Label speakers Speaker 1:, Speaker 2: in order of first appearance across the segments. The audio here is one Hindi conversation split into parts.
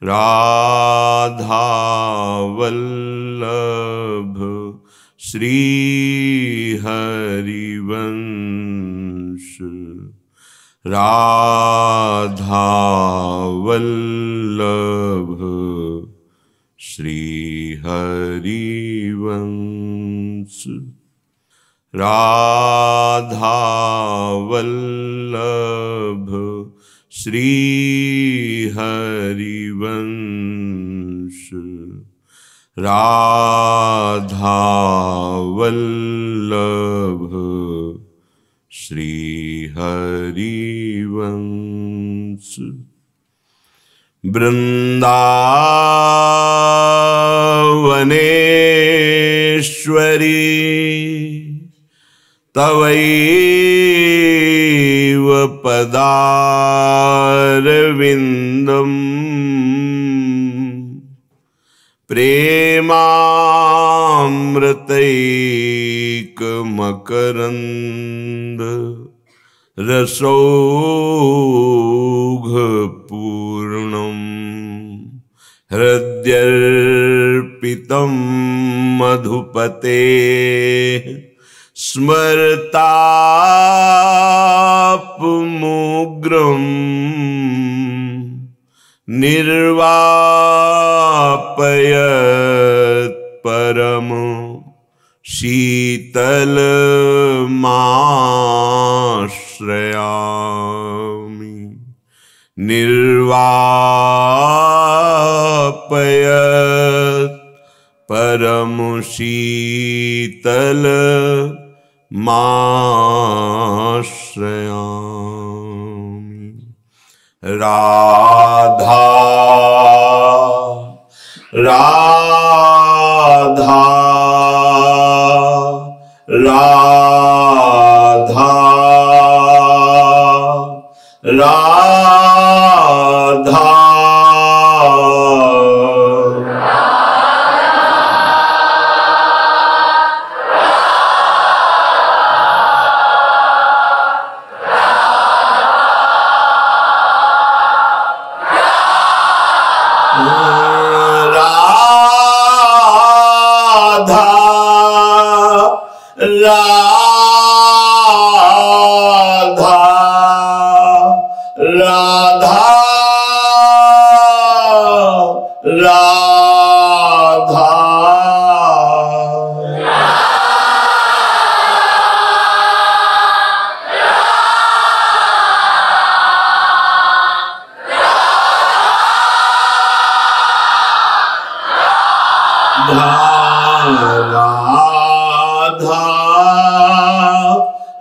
Speaker 1: राधा वल्लभ श्री हरिवंश, राधा वल्लभ श्री हरिवंश, राधा वल्लभ श्री हरिवंश, राधा वल्लभ श्री हरिवंश। वृंदावनेश्वरी तवैव पदारविन्दम् प्रेमामृतैकमकरन्द रसौघपूर्णम् हृद्यर्पितं मधुपते स्मरतापमुग्रं निर्वापयत् परम शीतलमाश्रयामि, निर्वापयत् परम शीतल माश्रयामि। राधा राधा राधा राधा राधा राधा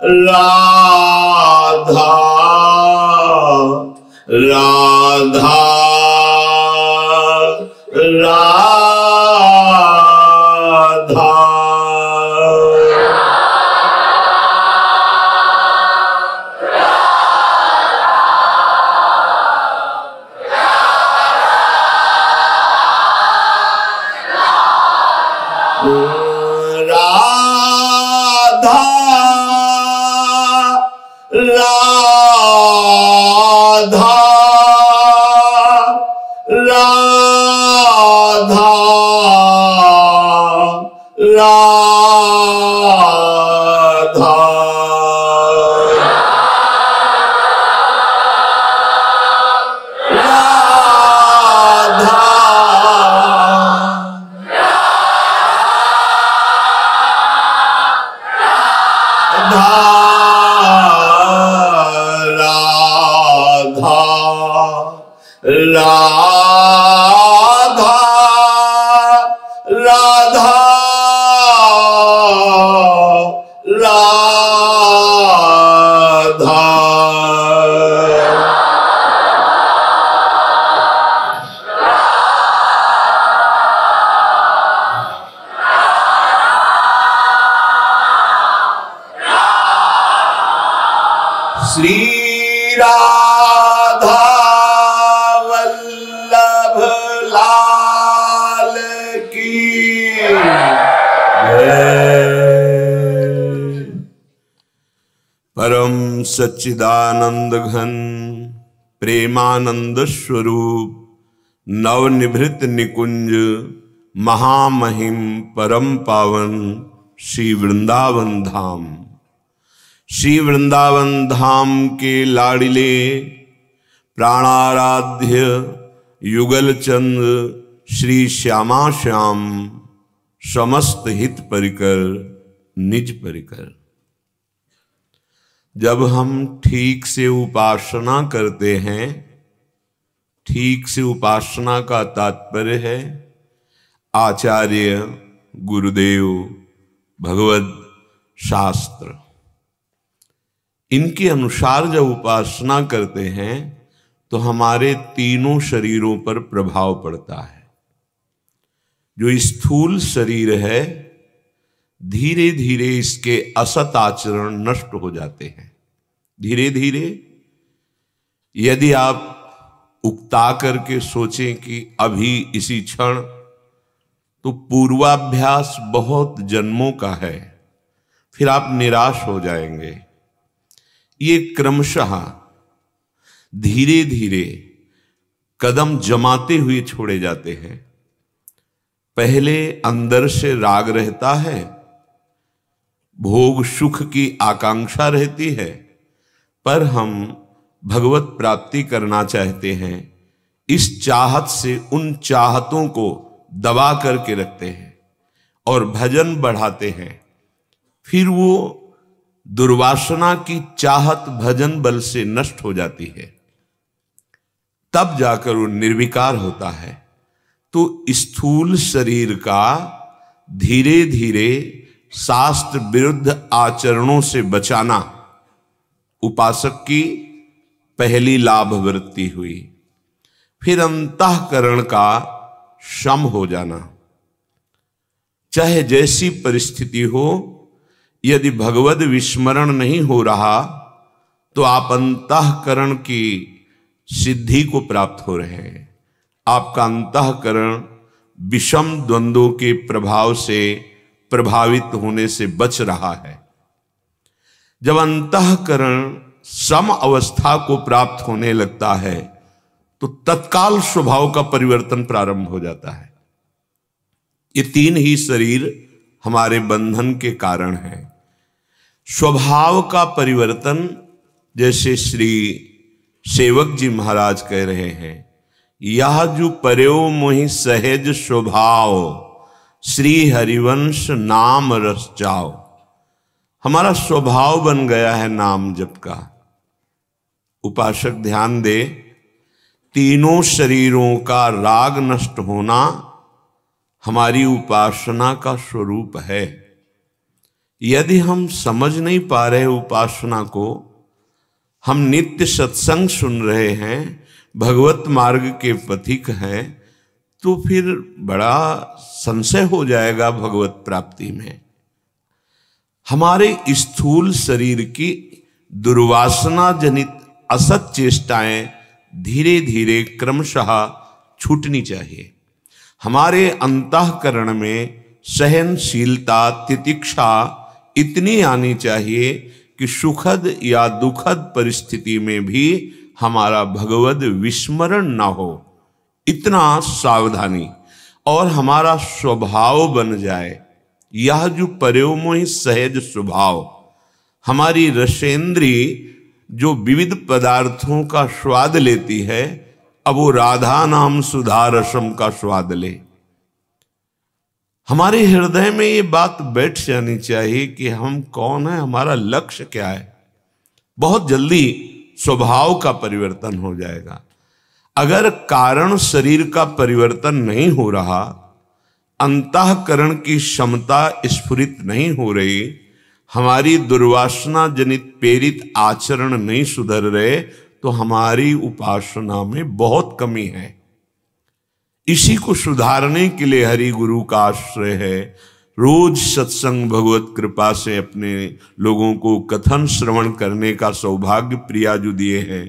Speaker 1: राधा राधा राधा राधा श्री राधा वल्लभ लाल की जय। परम सच्चिदानंद घन प्रेमानंद स्वरूप नवनिभृत निकुंज महामहिम परम पावन श्री वृंदावन धाम। श्री वृंदावन धाम के लाडिले प्राणाराध्य युगल चंद्र श्री श्यामा श्याम समस्त हित परिकर निज परिकर। जब हम ठीक से उपासना करते हैं, ठीक से उपासना का तात्पर्य है आचार्य गुरुदेव भगवत शास्त्र, इनके अनुसार जब उपासना करते हैं तो हमारे तीनों शरीरों पर प्रभाव पड़ता है। जो स्थूल शरीर है, धीरे धीरे इसके असत आचरण नष्ट हो जाते हैं। धीरे धीरे यदि आप उकता करके सोचें कि अभी इसी क्षण, तो पूर्वाभ्यास बहुत जन्मों का है, फिर आप निराश हो जाएंगे। ये क्रमशः धीरे धीरे कदम जमाते हुए छोड़े जाते हैं। पहले अंदर से राग रहता है, भोग सुख की आकांक्षा रहती है, पर हम भगवत प्राप्ति करना चाहते हैं। इस चाहत से उन चाहतों को दबा करके रखते हैं और भजन बढ़ाते हैं। फिर वो दुर्वासना की चाहत भजन बल से नष्ट हो जाती है, तब जाकर वो निर्विकार होता है। तो स्थूल शरीर का धीरे धीरे शास्त्र विरुद्ध आचरणों से बचाना उपासक की पहली लाभ वृत्ति हुई। फिर अंतःकरण का शम हो जाना। चाहे जैसी परिस्थिति हो, यदि भगवद विस्मरण नहीं हो रहा तो आप अंतःकरण की सिद्धि को प्राप्त हो रहे हैं। आपका अंतःकरण विषम द्वंद्वों के प्रभाव से प्रभावित होने से बच रहा है। जब अंतःकरण सम अवस्था को प्राप्त होने लगता है तो तत्काल स्वभाव का परिवर्तन प्रारंभ हो जाता है। ये तीन ही शरीर हमारे बंधन के कारण है। स्वभाव का परिवर्तन, जैसे श्री सेवक जी महाराज कह रहे हैं, यह जो पर्यो मोहि सहज स्वभाव श्री हरिवंश नाम रस जाओ। हमारा स्वभाव बन गया है नाम जप का। उपासक ध्यान दे, तीनों शरीरों का राग नष्ट होना हमारी उपासना का स्वरूप है। यदि हम समझ नहीं पा रहे उपासना को, हम नित्य सत्संग सुन रहे हैं, भगवत मार्ग के पथिक हैं, तो फिर बड़ा संशय हो जाएगा भगवत प्राप्ति में। हमारे स्थूल शरीर की दुर्वासना जनित असत चेष्टाएं धीरे धीरे क्रमशः छूटनी चाहिए। हमारे अंतःकरण में सहनशीलता, तितिक्षा इतनी आनी चाहिए कि सुखद या दुखद परिस्थिति में भी हमारा भगवद विस्मरण ना हो, इतना सावधानी, और हमारा स्वभाव बन जाए। यह जो पर्योमोहि सहज स्वभाव, हमारी रसेंद्री जो विविध पदार्थों का स्वाद लेती है, अब वो राधा नाम सुधा रसम का स्वाद ले। हमारे हृदय में ये बात बैठ जानी चाहिए कि हम कौन है, हमारा लक्ष्य क्या है। बहुत जल्दी स्वभाव का परिवर्तन हो जाएगा। अगर कारण शरीर का परिवर्तन नहीं हो रहा, अंतःकरण की क्षमता स्फुरित नहीं हो रही, हमारी दुर्वासना जनित प्रेरित आचरण नहीं सुधर रहे, तो हमारी उपासना में बहुत कमी है। इसी को सुधारने के लिए हरि गुरु का आश्रय है। रोज सत्संग भगवत कृपा से अपने लोगों को कथन श्रवण करने का सौभाग्य प्रिया जो दिए हैं।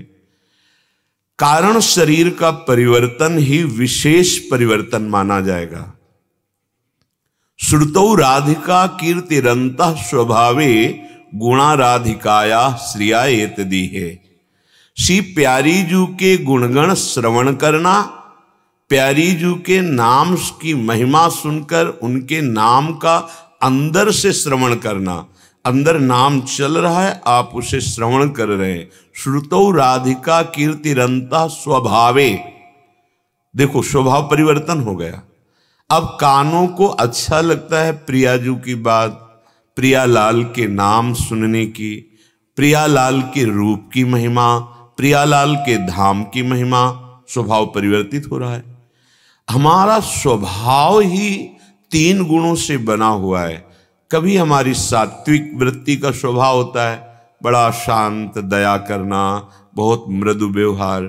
Speaker 1: कारण शरीर का परिवर्तन ही विशेष परिवर्तन माना जाएगा। श्रुतौ राधिका कीर्तिरंतः स्वभावे गुणा राधिकाया श्रिया एतदीहे। श्री प्यारी जू के गुणगण श्रवण करना, प्यारी जू के नाम की महिमा सुनकर उनके नाम का अंदर से श्रवण करना। अंदर नाम चल रहा है, आप उसे श्रवण कर रहे हैं। श्रुतौ राधिका कीर्तिरंता स्वभावे, देखो स्वभाव परिवर्तन हो गया। अब कानों को अच्छा लगता है प्रियाजू की बात, प्रियालाल के नाम सुनने की, प्रियालाल के रूप की महिमा, प्रियालाल के धाम की महिमा। स्वभाव परिवर्तित हो रहा है। हमारा स्वभाव ही 3 गुणों से बना हुआ है। कभी हमारी सात्विक वृत्ति का स्वभाव होता है, बड़ा शांत, दया करना, बहुत मृदु व्यवहार।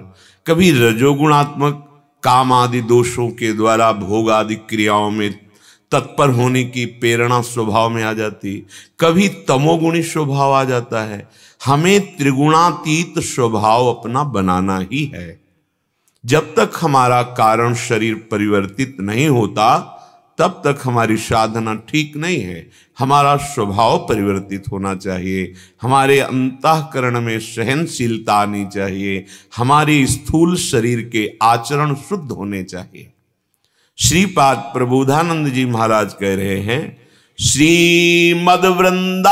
Speaker 1: कभी रजोगुणात्मक काम आदि दोषों के द्वारा भोग आदि क्रियाओं में तत्पर होने की प्रेरणा स्वभाव में आ जाती। कभी तमोगुणी स्वभाव आ जाता है। हमें त्रिगुणातीत स्वभाव अपना बनाना ही है। जब तक हमारा कारण शरीर परिवर्तित नहीं होता तब तक हमारी साधना ठीक नहीं है। हमारा स्वभाव परिवर्तित होना चाहिए, हमारे अंतःकरण में सहनशीलता आनी चाहिए, हमारे स्थूल शरीर के आचरण शुद्ध होने चाहिए। श्रीपाद प्रबोधानंद जी महाराज कह रहे हैं, श्रीमद वृंदावन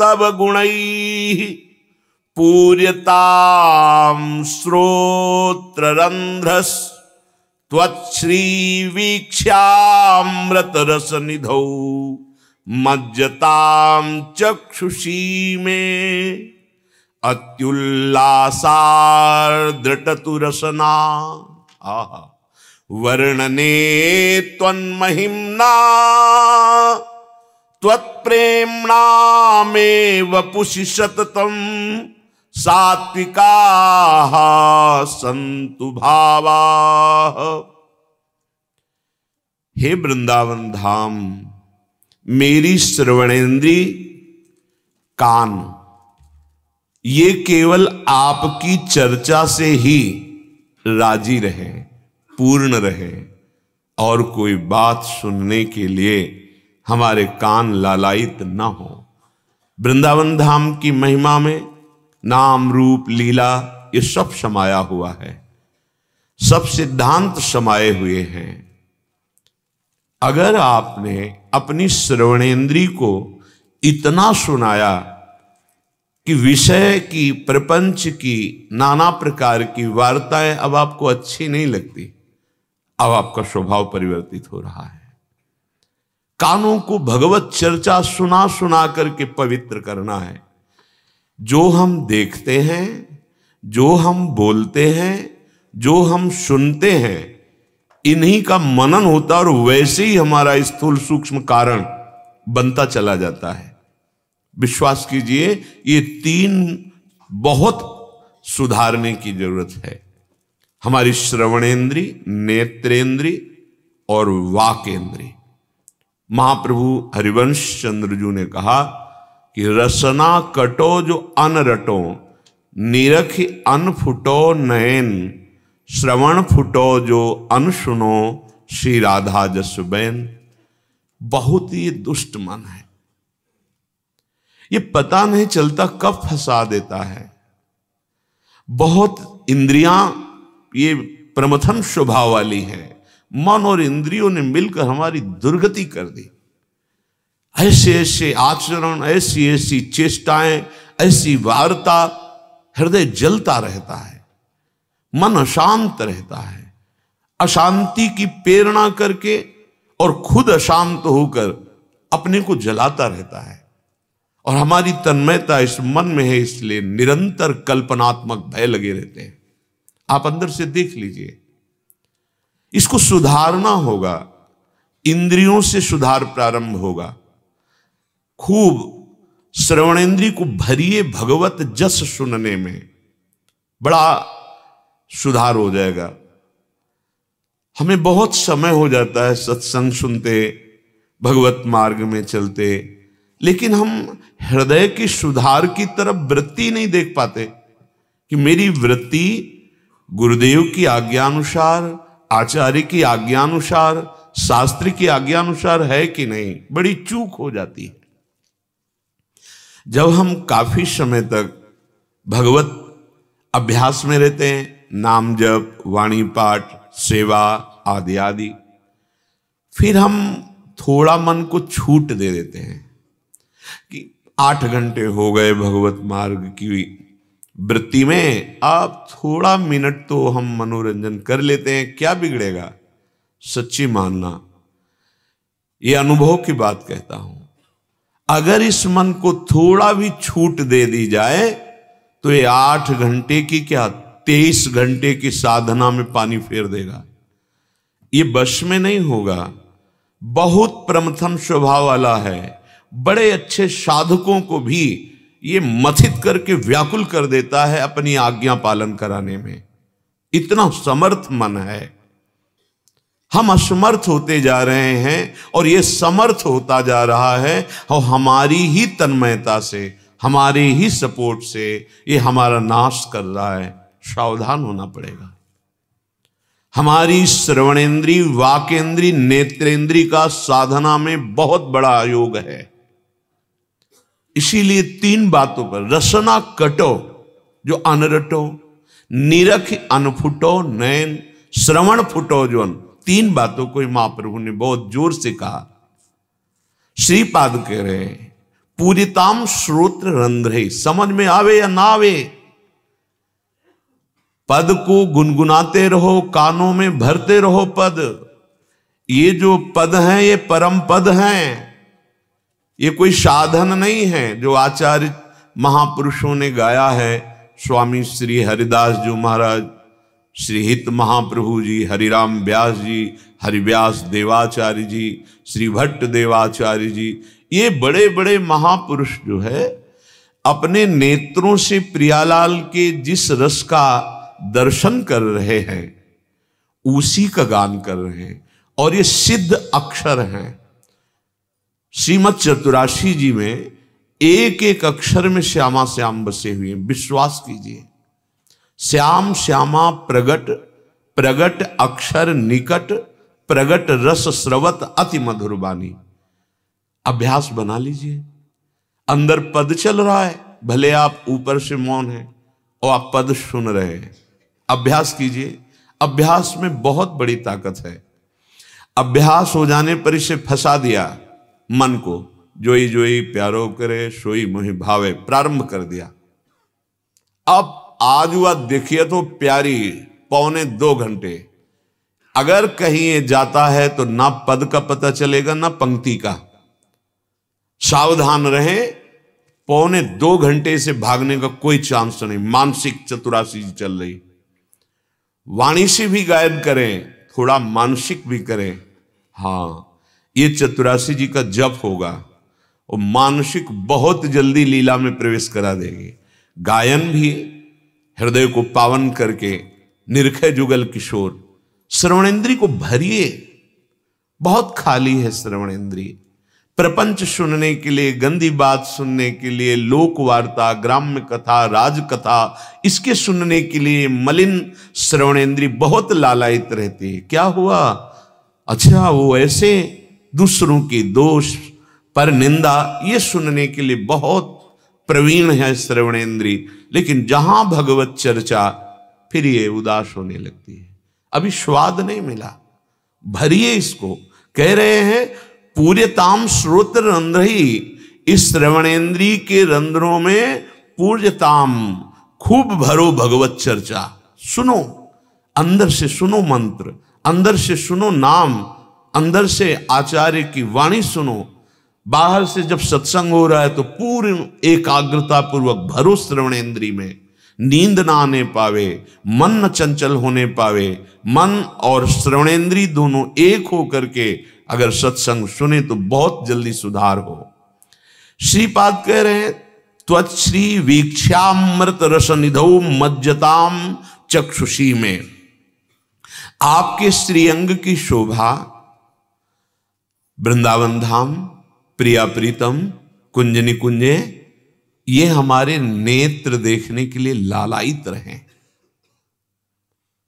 Speaker 1: तब गुणैः पूर्यताम श्रोत्ररंध्रस् त्वच्छ्री वीक्ष्यामृत रस निधौ मज्जताम चक्षुषी में अत्युल्लासार्द्रटतु रसना। आहा, वर्णने त्वन्महिम्ना त्वत्प्रेम्णामेव पुषि सततम् सात्विकाः सन्तु भावाः। हे वृंदावन धाम, मेरी श्रवणेन्द्री कान ये केवल आपकी चर्चा से ही राजी रहे, पूर्ण रहे, और कोई बात सुनने के लिए हमारे कान लालायित न हो। वृंदावन धाम की महिमा में नाम रूप लीला ये सब समाया हुआ है, सब सिद्धांत समाये हुए हैं। अगर आपने अपनी श्रवणेन्द्री को इतना सुनाया कि विषय की, प्रपंच की, नाना प्रकार की वार्ताएं अब आपको अच्छी नहीं लगती, अब आपका स्वभाव परिवर्तित हो रहा है। कानों को भगवत चर्चा सुना सुना करके पवित्र करना है। जो हम देखते हैं, जो हम बोलते हैं, जो हम सुनते हैं, इन्हीं का मनन होता है और वैसे ही हमारा स्थूल सूक्ष्म कारण बनता चला जाता है। विश्वास कीजिए, ये 3 बहुत सुधारने की जरूरत है। हमारी श्रवणेन्द्री, नेत्रेंद्री और वाकेंद्री। महाप्रभु हरिवंश चंद्रजू ने कहा कि रसना कटो जो अन रटो, निरखि अन फुटो नयन, श्रवण फुटो जो अन सुनो, श्री राधा जसबैन। बहुत ही दुष्ट मन है, ये पता नहीं चलता कब फंसा देता है। बहुत इंद्रियां ये प्रमथन स्वभाव वाली है। मन और इंद्रियों ने मिलकर हमारी दुर्गति कर दी। ऐसे ऐसे आचरण, ऐसी ऐसी चेष्टाएं, ऐसी वार्ता, हृदय जलता रहता है, मन अशांत रहता है। अशांति की प्रेरणा करके और खुद अशांत होकर अपने को जलाता रहता है। और हमारी तन्मयता इस मन में है, इसलिए निरंतर कल्पनात्मक भय लगे रहते हैं। आप अंदर से देख लीजिए, इसको सुधारना होगा। इंद्रियों से सुधार प्रारंभ होगा। खूब श्रवणेन्द्री को भरिए भगवत जस सुनने में, बड़ा सुधार हो जाएगा। हमें बहुत समय हो जाता है सत्संग सुनते, भगवत मार्ग में चलते, लेकिन हम हृदय के सुधार की तरफ वृत्ति नहीं देख पाते कि मेरी वृत्ति गुरुदेव की आज्ञानुसार, आचार्य की आज्ञानुसार, शास्त्र की आज्ञानुसार है कि नहीं। बड़ी चूक हो जाती है। जब हम काफी समय तक भगवत अभ्यास में रहते हैं, नाम जप, वाणी पाठ, सेवा आदि आदि। फिर हम थोड़ा मन को छूट दे देते हैं कि 8 घंटे हो गए भगवत मार्ग की वृत्ति में, अब थोड़ा मिनट तो हम मनोरंजन कर लेते हैं, क्या बिगड़ेगा। सच्ची मानना, ये अनुभव की बात कहता हूं, अगर इस मन को थोड़ा भी छूट दे दी जाए तो ये 8 घंटे की क्या 23 घंटे की साधना में पानी फेर देगा। ये बश में नहीं होगा। बहुत प्रमथन स्वभाव वाला है, बड़े अच्छे साधकों को भी ये मथित करके व्याकुल कर देता है अपनी आज्ञा पालन कराने में। इतना समर्थ मन है। हम असमर्थ होते जा रहे हैं और ये समर्थ होता जा रहा है, और हमारी ही तन्मयता से, हमारे ही सपोर्ट से ये हमारा नाश कर रहा है। सावधान होना पड़ेगा। हमारी श्रवणेन्द्री, वाकेंद्री, नेत्रेंद्री का साधना में बहुत बड़ा योग है। इसीलिए 3 बातों पर रसना कटो जो अनरटो, निरख अनफुटो नैन, श्रवण फुटो जोन। 3 बातों को महाप्रभु ने बहुत जोर से कहा। श्रीपाद कह रहे पूरिताम श्रोत्र रंध्रे, समझ में आवे या ना आवे, पद को गुनगुनाते रहो, कानों में भरते रहो पद। ये जो पद हैं ये परम पद हैं, ये कोई साधन नहीं है जो आचार्य महापुरुषों ने गाया है। स्वामी श्री हरिदास जी महाराज, श्री हित महाप्रभु जी, हरिराम व्यास जी, हरिव्यास देवाचार्य जी, श्री भट्ट देवाचार्य जी, ये बड़े बड़े महापुरुष जो है अपने नेत्रों से प्रियालाल के जिस रस का दर्शन कर रहे हैं उसी का गान कर रहे हैं, और ये सिद्ध अक्षर हैं। श्रीमद् चतुराशी जी में एक एक अक्षर में श्यामा श्याम बसे हुए हैं। विश्वास कीजिए, श्याम श्यामा प्रगट, प्रगट अक्षर निकट, प्रगट रस स्रवत अति मधुर बानी। अभ्यास बना लीजिए। अंदर पद चल रहा है, भले आप ऊपर से मौन हैं और आप पद सुन रहे हैं। अभ्यास कीजिए। अभ्यास में बहुत बड़ी ताकत है। अभ्यास हो जाने पर इसे फंसा दिया मन को, जोई जोई प्यारो करे सोई मोहि भावे, प्रारंभ कर दिया। अब आज हुआ देखिए तो प्यारी 1.25 घंटे, अगर कहीं ये जाता है तो ना पद का पता चलेगा ना पंक्ति का। सावधान रहे, 1.25 घंटे से भागने का कोई चांस नहीं। मानसिक चतुराशी चल रही, वाणी से भी गायन करें, थोड़ा मानसिक भी करें। हाँ, ये चतुराशी जी का जप होगा और मानसिक बहुत जल्दी लीला में प्रवेश करा देगी। गायन भी हृदय को पावन करके, निरखे जुगल किशोर। श्रवणेन्द्री को भरिए, बहुत खाली है श्रवणेन्द्री। प्रपंच सुनने के लिए, गंदी बात सुनने के लिए, लोक वार्ता, ग्राम्य कथा, राज कथा, इसके सुनने के लिए मलिन श्रवणेन्द्री बहुत लालायित रहती है। क्या हुआ? अच्छा, वो ऐसे दूसरों के दोष पर निंदा, ये सुनने के लिए बहुत प्रवीण है श्रवणेन्द्री। लेकिन जहां भगवत चर्चा, फिर ये उदास होने लगती है। अभी स्वाद नहीं मिला, भरिए इसको। कह रहे हैं पूर्यताम श्रोत्र रंध्री, इस श्रवणेन्द्री के रंध्रों में पूर्यताम, खूब भरो भगवत चर्चा। सुनो, अंदर से सुनो मंत्र, अंदर से सुनो नाम, अंदर से आचार्य की वाणी सुनो। बाहर से जब सत्संग हो रहा है तो पूर्ण एकाग्रता पूर्वक भरो श्रवणेन्द्री में। नींद ना आने पावे, मन न चंचल होने पावे। मन और श्रवणेन्द्री दोनों एक हो करके अगर सत्संग सुने तो बहुत जल्दी सुधार हो। श्रीपाद कह रहे हैं त्वच्छ्री वीक्षामृत रस निधौ मज्जताम चक्षुषी में। आपके श्रीअंग की शोभा, वृंदावन धाम, प्रिया प्रीतम, कुंजनी कुंजे, ये हमारे नेत्र देखने के लिए लालायित रहे।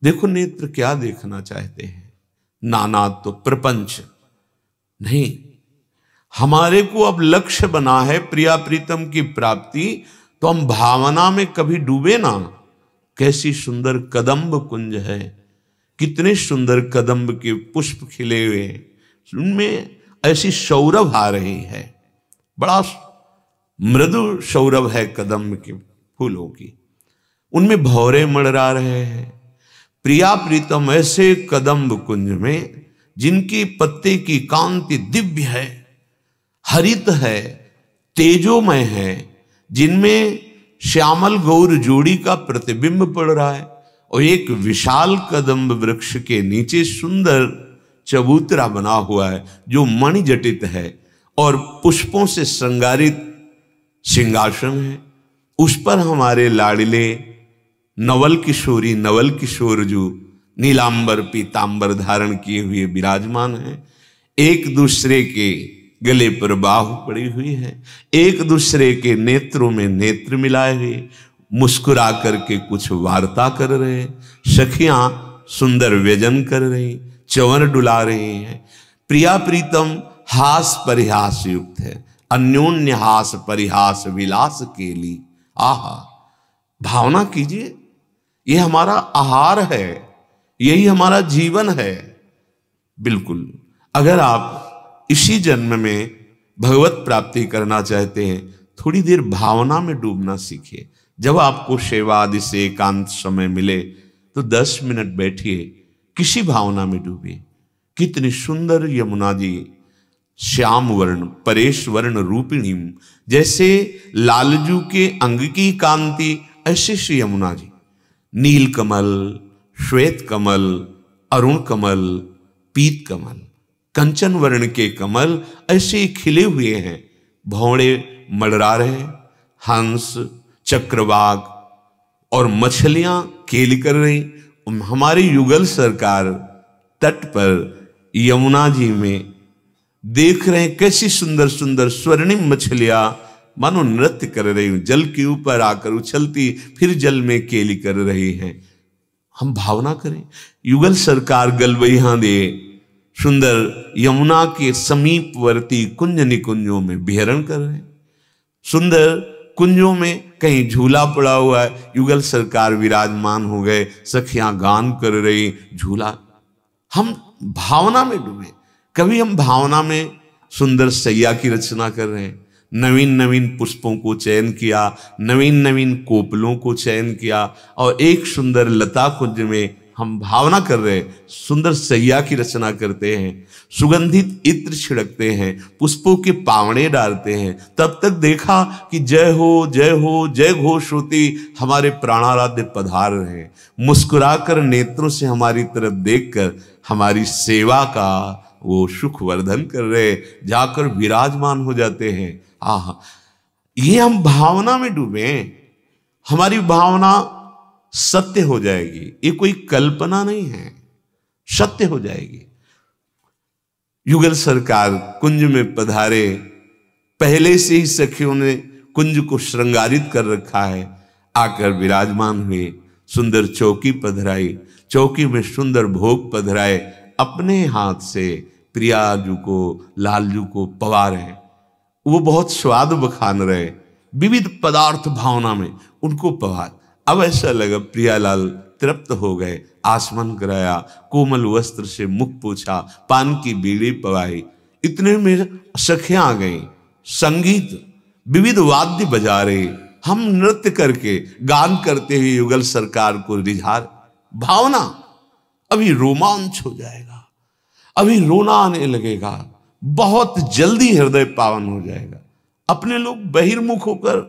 Speaker 1: देखो नेत्र क्या देखना चाहते हैं, नानात्व तो प्रपंच नहीं। हमारे को अब लक्ष्य बना है प्रिया प्रीतम की प्राप्ति, तो हम भावना में कभी डूबे ना, कैसी सुंदर कदम्ब कुंज है, कितने सुंदर कदम्ब के पुष्प खिले हुए हैं, उनमें ऐसी सौरभ आ रही है, बड़ा मृदु सौरभ है कदम्ब के फूलों की, उनमें भौरे मंडरा रहे हैं। प्रिया प्रीतम ऐसे कदम्ब कुंज में जिनकी पत्ते की कांति दिव्य है, हरित है, तेजोमय है, जिनमें श्यामल गौर जोड़ी का प्रतिबिंब पड़ रहा है, और एक विशाल कदम्ब वृक्ष के नीचे सुंदर चबूतरा बना हुआ है जो मणि जटित है, और पुष्पों से श्रृंगारित सिंहासन है, उस पर हमारे लाडले नवल किशोरी नवल किशोर जो नीलांबर पीतांबर धारण किए हुए विराजमान हैं, एक दूसरे के गले पर बाहु पड़ी हुई है, एक दूसरे के नेत्रों में नेत्र मिलाए हुए मुस्कुरा करके कुछ वार्ता कर रहे, सखियां सुंदर व्यजन कर रही, चंवर डुला रही हैं। प्रिया प्रीतम हास परिहास युक्त है, अन्योन्य हास परिहास विलास के लिए। आहा, भावना कीजिए, ये हमारा आहार है, यही हमारा जीवन है। बिल्कुल, अगर आप इसी जन्म में भगवत प्राप्ति करना चाहते हैं, थोड़ी देर भावना में डूबना सीखिए। जब आपको सेवा आदि से एकांत समय मिले तो 10 मिनट बैठिए, किसी भावना में डूबिए। कितनी सुंदर यमुना जी, श्याम वर्ण परेश वर्ण रूपिणी, जैसे लालजू के अंग की कांति ऐसे श्री यमुना जी, नील कमल, श्वेत कमल, अरुण कमल, पीत कमल, कंचन वर्ण के कमल ऐसे खिले हुए हैं, भौड़े मडरा रहे, हंस, चक्रवाक और मछलियां केली कर रही। हमारी युगल सरकार तट पर यमुना जी में देख रहे हैं कैसी सुंदर सुंदर स्वर्णिम मछलियां मानो नृत्य कर रही हूं, जल के ऊपर आकर उछलती फिर जल में केली कर रही हैं। हम भावना करें, युगल सरकार गलबैया दे सुंदर यमुना के समीपवर्ती कुंज निकुंजों में विहरण कर रहे हैं। सुंदर कुंजों में कहीं झूला पड़ा हुआ है, युगल सरकार विराजमान हो गए, सखियां गान कर रही, झूला। हम भावना में डूबे। कभी हम भावना में सुंदर सैया की रचना कर रहे हैं, नवीन नवीन पुष्पों को चयन किया, नवीन नवीन कोपलों को चयन किया, और एक सुंदर लता कुंज में हम भावना कर रहे, सुंदर सैया की रचना करते हैं, सुगंधित इत्र छिड़कते हैं, पुष्पों के पावड़े डालते हैं। तब तक देखा कि जय हो जय हो जय घोष होती हमारे प्राणाराध्य पधार रहे, मुस्कुराकर नेत्रों से हमारी तरफ देखकर हमारी सेवा का वो सुख वर्धन कर रहे, जाकर विराजमान हो जाते हैं। आह, ये हम भावना में डूबे, हमारी भावना सत्य हो जाएगी। ये कोई कल्पना नहीं है, सत्य हो जाएगी। युगल सरकार कुंज में पधारे, पहले से ही सखियों ने कुंज को श्रृंगारित कर रखा है, आकर विराजमान हुए, सुंदर चौकी पधराई, चौकी में सुंदर भोग पधराए, अपने हाथ से प्रियाजू को लालजू को पवा रहे, वो बहुत स्वाद बखान रहे, विविध पदार्थ भावना में उनको पवा। अब ऐसा लगा प्रियालाल तृप्त हो गए, आसमन कराया, कोमल वस्त्र से मुख पोछा, पान की बीड़ी पवाई। इतने में सखियां आ गई, संगीत विविध वाद्य बजा रहे, हम नृत्य करके गान करते हुए युगल सरकार को रिझा। भावना, अभी रोमांच हो जाएगा, अभी रोना आने लगेगा, बहुत जल्दी हृदय पावन हो जाएगा। अपने लोग बहिर्मुख होकर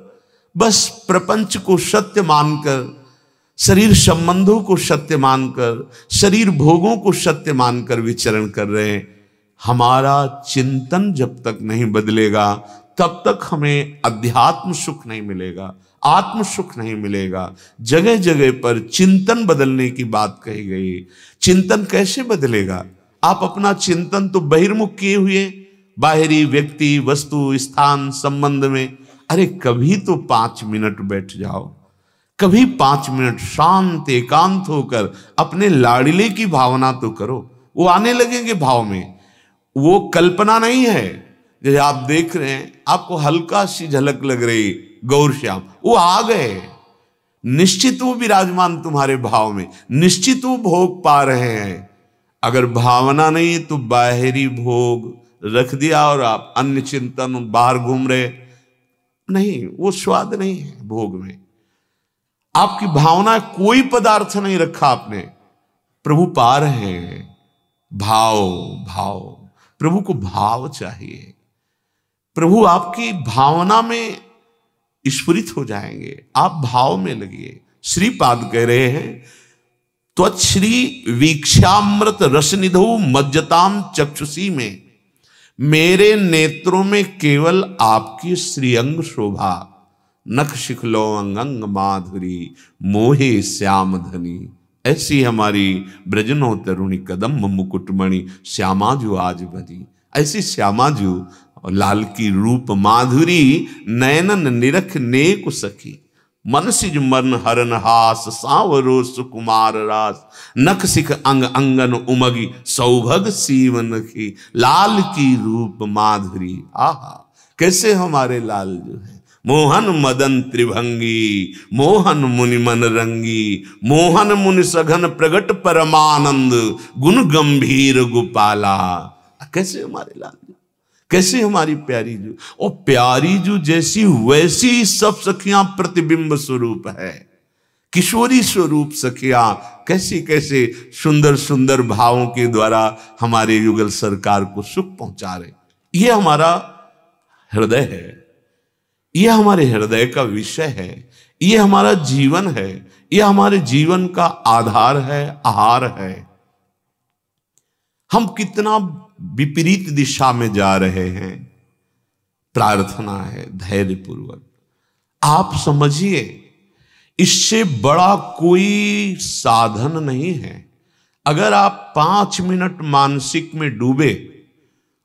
Speaker 1: बस प्रपंच को सत्य मानकर, शरीर संबंधों को सत्य मानकर, शरीर भोगों को सत्य मानकर विचरण कर रहे हैं। हमारा चिंतन जब तक नहीं बदलेगा तब तक हमें अध्यात्म सुख नहीं मिलेगा, आत्म सुख नहीं मिलेगा। जगह जगह पर चिंतन बदलने की बात कही गई। चिंतन कैसे बदलेगा? आप अपना चिंतन तो बहिर्मुख किए हुए, बाहरी व्यक्ति, वस्तु, स्थान, संबंध में। अरे कभी तो 5 मिनट बैठ जाओ, कभी 5 मिनट शांत एकांत होकर अपने लाडले की भावना तो करो, वो आने लगेंगे भाव में। वो कल्पना नहीं है। जैसे आप देख रहे हैं, आपको हल्का सी झलक लग रही गौर श्याम, वो आ गए, निश्चित वो विराजमान तुम्हारे भाव में, निश्चित वो भोग पा रहे हैं। अगर भावना नहीं तो बाहरी भोग रख दिया और आप अन्य चिंतन बाहर घूम रहे, नहीं, वो स्वाद नहीं है भोग में। आपकी भावना, कोई पदार्थ नहीं रखा आपने, प्रभु पा रहे हैं। भाव भाव, प्रभु को भाव चाहिए। प्रभु आपकी भावना में स्फुरित हो जाएंगे, आप भाव में लगिए। श्रीपाद कह रहे हैं, त्वच्छ्री वीक्षामृत रसनिधौ मज्जताम चक्षुषी में, मेरे नेत्रों में केवल आपकी श्रीअंग शोभा। नख शिखलो अंगंग माधुरी मोहे श्याम धनी। ऐसी हमारी ब्रजनो तरुणी कदम मुकुटमणि श्यामाजू आज बनी। ऐसी श्यामाजू और लाल की रूप माधुरी, नयनन निरख नेक सखी। मन सिज मन हरन हास सांवरो सुकुमार रास। नख सिख अंग अंगन उमगी सौभग सीवन की। लाल की रूप माधुरी, आहा कैसे हमारे लाल जो है। मोहन मदन त्रिभंगी मोहन मुनि मन रंगी। मोहन मुनि सघन प्रगट परमानंद गुण गंभीर गोपाला। कैसे हमारे लाल, कैसे हमारी प्यारी जू। और प्यारी जू जैसी वैसी सब सखियां प्रतिबिंब स्वरूप है। किशोरी स्वरूप सखियां कैसी कैसे सुंदर सुंदर भावों के द्वारा हमारे युगल सरकार को सुख पहुंचा रहे। ये हमारा हृदय है, यह हमारे हृदय का विषय है, यह हमारा जीवन है, यह हमारे जीवन का आधार है, आहार है। हम कितना विपरीत दिशा में जा रहे हैं। प्रार्थना है धैर्यपूर्वक, आप समझिए, इससे बड़ा कोई साधन नहीं है। अगर आप 5 मिनट मानसिक में डूबे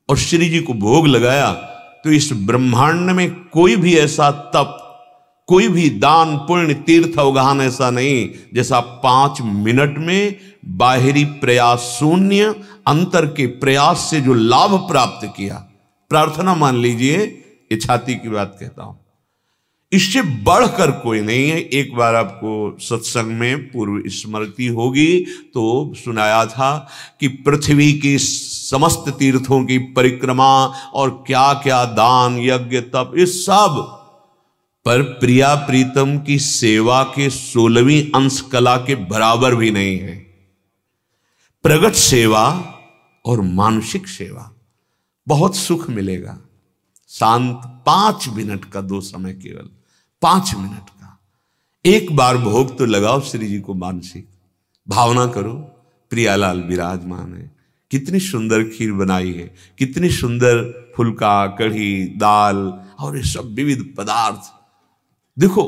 Speaker 1: और श्री जी को भोग लगाया, तो इस ब्रह्मांड में कोई भी ऐसा तप, कोई भी दान पुण्य तीर्थ अवगाहन ऐसा नहीं जैसा 5 मिनट में बाहरी प्रयास शून्य, अंतर के प्रयास से जो लाभ प्राप्त किया। प्रार्थना मान लीजिए, ये छाती की बात कहता हूं, इससे बढ़कर कोई नहीं है। एक बार आपको सत्संग में पूर्व स्मृति होगी तो सुनाया था कि पृथ्वी की समस्त तीर्थों की परिक्रमा और क्या क्या दान यज्ञ तप, इस सब पर प्रिया प्रीतम की सेवा के 16वीं अंश कला के बराबर भी नहीं है। प्रगट सेवा और मानसिक सेवा, बहुत सुख मिलेगा। शांत 5 मिनट का 2 समय, केवल 5 मिनट का एक बार भोग तो लगाओ श्री जी को। मानसिक भावना करो, प्रियालाल विराजमान है। कितनी सुंदर खीर बनाई है, कितनी सुंदर फुल्का, कढ़ी, दाल और ये सब विविध पदार्थ। देखो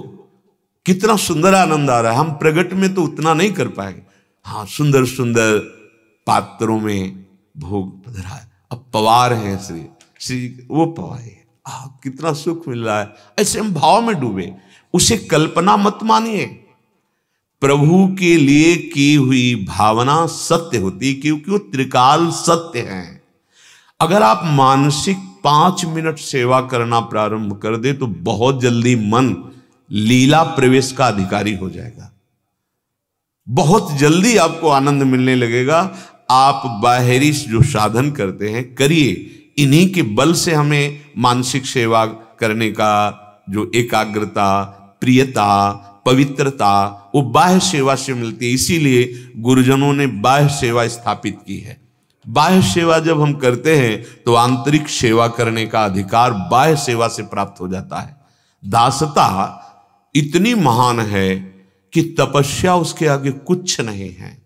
Speaker 1: कितना सुंदर आनंद आ रहा है। हम प्रगट में तो उतना नहीं कर पाएंगे। हाँ, सुंदर सुंदर पात्रों में भोग पधरा है। अब पवार है श्री वो पवाए, कितना सुख मिल रहा है। ऐसे हम भाव में डूबे, उसे कल्पना मत मानिए। प्रभु के लिए की हुई भावना सत्य होती, क्योंकि वो त्रिकाल सत्य है। अगर आप मानसिक 5 मिनट सेवा करना प्रारंभ कर दे तो बहुत जल्दी मन लीला प्रवेश का अधिकारी हो जाएगा। बहुत जल्दी आपको आनंद मिलने लगेगा। आप बाहरी जो साधन करते हैं करिए, इन्हीं के बल से हमें मानसिक सेवा करने का जो एकाग्रता, प्रियता, पवित्रता, वो बाह्य सेवा से मिलती है। इसीलिए गुरुजनों ने बाह्य सेवा स्थापित की है। बाह्य सेवा जब हम करते हैं तो आंतरिक सेवा करने का अधिकार बाह्य सेवा से प्राप्त हो जाता है। दासता इतनी महान है कि तपस्या उसके आगे कुछ नहीं है।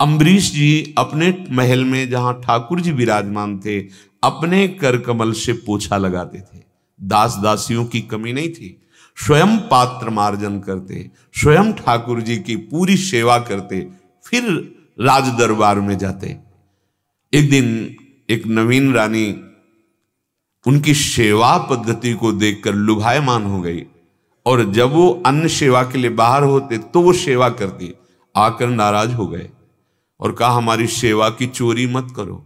Speaker 1: अम्बरीश जी अपने महल में जहां ठाकुर जी विराजमान थे, अपने कर कमल से पोछा लगाते थे। दास दासियों की कमी नहीं थी। स्वयं पात्र मार्जन करते, स्वयं ठाकुर जी की पूरी सेवा करते, फिर राज दरबार में जाते। एक दिन एक नवीन रानी उनकी सेवा पद्धति को देखकर लुभायमान हो गई, और जब वो अन्य सेवा के लिए बाहर होते तो वो सेवा करती। आकर नाराज हो गए और कहा, हमारी सेवा की चोरी मत करो।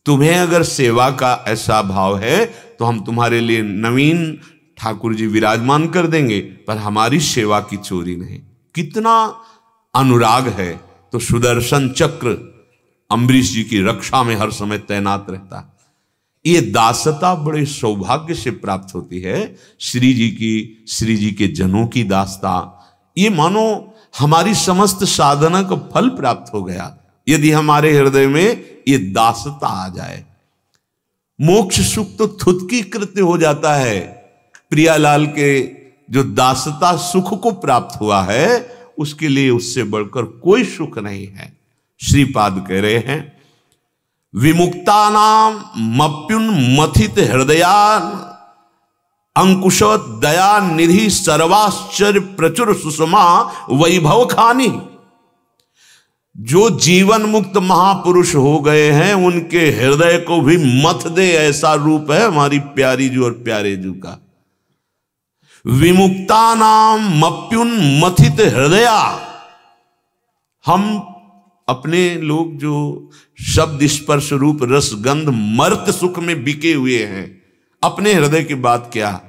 Speaker 1: तुम्हें अगर सेवा का ऐसा भाव है तो हम तुम्हारे लिए नवीन ठाकुर जी विराजमान कर देंगे, पर हमारी सेवा की चोरी नहीं। कितना अनुराग है। तो सुदर्शन चक्र अम्बरीश जी की रक्षा में हर समय तैनात रहता है। ये दासता बड़े सौभाग्य से प्राप्त होती है, श्री जी के जनों की दासता। ये मानो हमारी समस्त साधना का फल प्राप्त हो गया यदि हमारे हृदय में ये दासता आ जाए। मोक्ष सुख तो थुतकी कृत्य हो जाता है। प्रियालाल के जो दासता सुख को प्राप्त हुआ है उसके लिए उससे बढ़कर कोई सुख नहीं है। श्रीपाद कह रहे हैं, विमुक्तानाम मप्युन्मथित हृदयान अंकुश दया निधि सर्वाश्चर्य प्रचुर सुषमा वैभव खानी। जो जीवन मुक्त महापुरुष हो गए हैं उनके हृदय को भी मथ दे ऐसा रूप है हमारी प्यारी जू और प्यारे जू का। विमुक्तानाम मप्युन्मथित हृदया, हम अपने लोग जो शब्द स्पर्श रूप रस गंध मर्त सुख में बिके हुए हैं, अपने हृदय की बात क्या,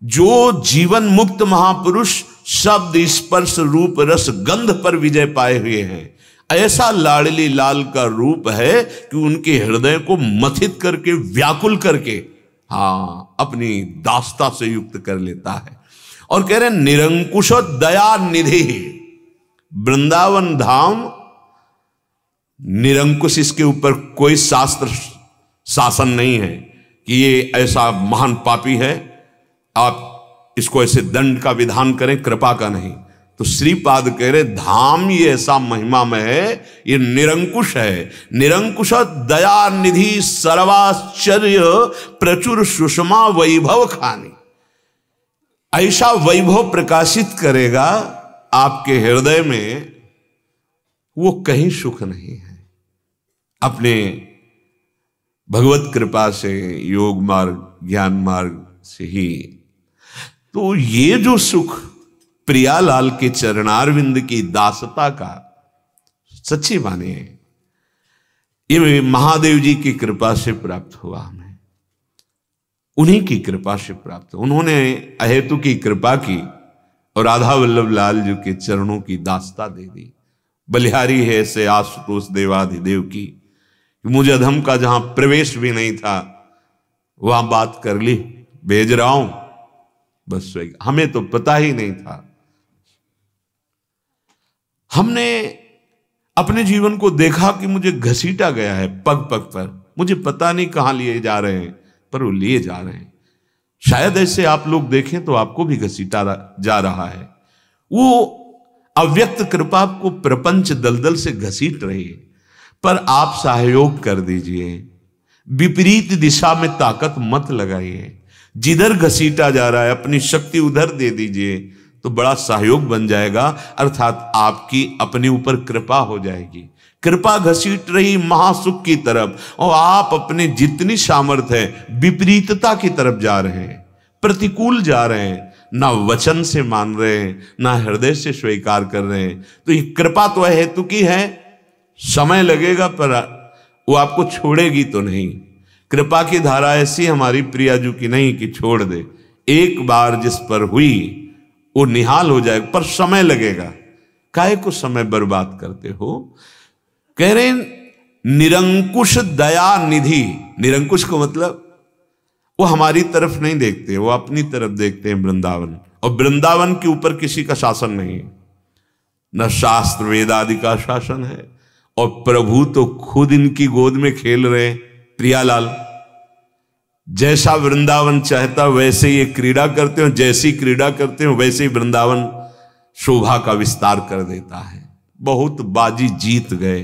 Speaker 1: जो जीवन मुक्त महापुरुष शब्द स्पर्श रूप रस गंध पर विजय पाए हुए हैं, ऐसा लाडली लाल का रूप है कि उनके हृदय को मथित करके व्याकुल करके अपनी दास्ता से युक्त कर लेता है। और कह रहे निरंकुश दया निधि, वृंदावन धाम निरंकुश, इसके ऊपर कोई शास्त्र शासन नहीं है कि ये ऐसा महान पापी है आप इसको ऐसे दंड का विधान करें, कृपा का नहीं। तो श्रीपाद कह रहे धाम ये ऐसा महिमा में है, ये निरंकुश है। निरंकुश दया निधि सर्वाश्चर्य प्रचुर सुषमा वैभव खानी, ऐसा वैभव प्रकाशित करेगा आपके हृदय में, वो कहीं सुख नहीं है। अपने भगवत कृपा से, योग मार्ग ज्ञान मार्ग से ही तो ये जो सुख प्रियालाल के चरणारविंद की दासता का सच्ची माने ये महादेव जी की कृपा से प्राप्त हुआ, हमें उन्हीं की कृपा से प्राप्त। उन्होंने अहेतु की कृपा की और राधा वल्लभ लाल जी के चरणों की दास्ता दे दी। बलिहारी है से आशुतोष देवाधिदेव की, मुझे अधम का जहां प्रवेश भी नहीं था वहां बात कर ली, भेज रहा हूं बस। हमें तो पता ही नहीं था। हमने अपने जीवन को देखा कि मुझे घसीटा गया है पग पग पर, मुझे पता नहीं कहां लिए जा रहे हैं पर वो लिए जा रहे हैं। शायद ऐसे आप लोग देखें तो आपको भी घसीटा जा रहा है। वो अव्यक्त कृपा को प्रपंच दलदल से घसीट रही है, पर आप सहयोग कर दीजिए, विपरीत दिशा में ताकत मत लगाइए। जिधर घसीटा जा रहा है अपनी शक्ति उधर दे दीजिए तो बड़ा सहयोग बन जाएगा, अर्थात आपकी अपने ऊपर कृपा हो जाएगी। कृपा घसीट रही महासुख की तरफ और आप अपने जितनी सामर्थ्य है विपरीतता की तरफ जा रहे हैं, प्रतिकूल जा रहे हैं, ना वचन से मान रहे हैं ना हृदय से स्वीकार कर रहे हैं। तो ये कृपा तो हेतु की है, समय लगेगा पर वो आपको छोड़ेगी तो नहीं। कृपा की धारा ऐसी हमारी प्रियाजू की नहीं कि छोड़ दे, एक बार जिस पर हुई वो निहाल हो जाएगा, पर समय लगेगा। काहे को समय बर्बाद करते हो। कह रहे निरंकुश दया निधि, निरंकुश को मतलब वो हमारी तरफ नहीं देखते, वो अपनी तरफ देखते हैं वृंदावन, और वृंदावन के ऊपर किसी का शासन नहीं है, न शास्त्र वेद आदि का शासन है, और प्रभु तो खुद इनकी गोद में खेल रहे हैं। प्रियालाल जैसा वृंदावन चाहता वैसे ये क्रीड़ा करते हो, जैसी क्रीड़ा करते हो वैसे ही वृंदावन शोभा का विस्तार कर देता है। बहुत बाजी जीत गए।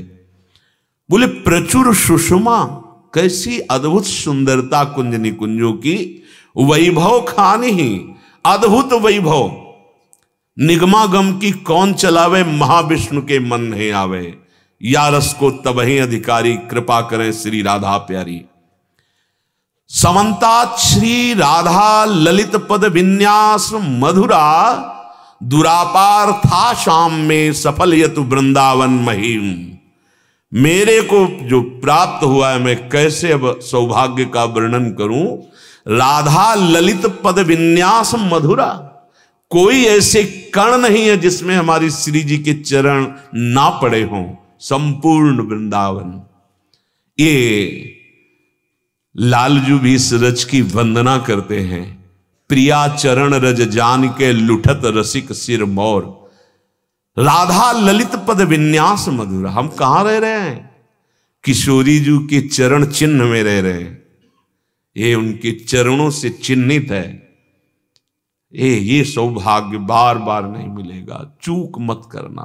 Speaker 1: बोले प्रचुर सुषमा, कैसी अद्भुत सुंदरता कुंज निकुंजों की, वैभव खानी ही अद्भुत वैभव, निगमागम की कौन चलावे, महाविष्णु के मन नहीं आवे, या रस को तबही अधिकारी, कृपा करें श्री राधा प्यारी। समन्तात श्री राधा ललित पद विन्यास मधुरा, दुरापार था शाम में सफल यतु वृंदावन महिम। मेरे को जो प्राप्त हुआ है मैं कैसे अब सौभाग्य का वर्णन करूं। राधा ललित पद विन्यास मधुरा, कोई ऐसे कण नहीं है जिसमें हमारी श्री जी के चरण ना पड़े हों। संपूर्ण वृंदावन, ये लालजू भी इस रज की वंदना करते हैं। प्रिया चरण रज जान के लुठत रसिक सिर मोर, राधा ललित पद विन्यास मधुर। हम कहां रह रहे हैं? किशोरी जी के चरण चिन्ह में रह रहे हैं। ये उनके चरणों से चिन्हित है। ये सौभाग्य बार बार नहीं मिलेगा, चूक मत करना।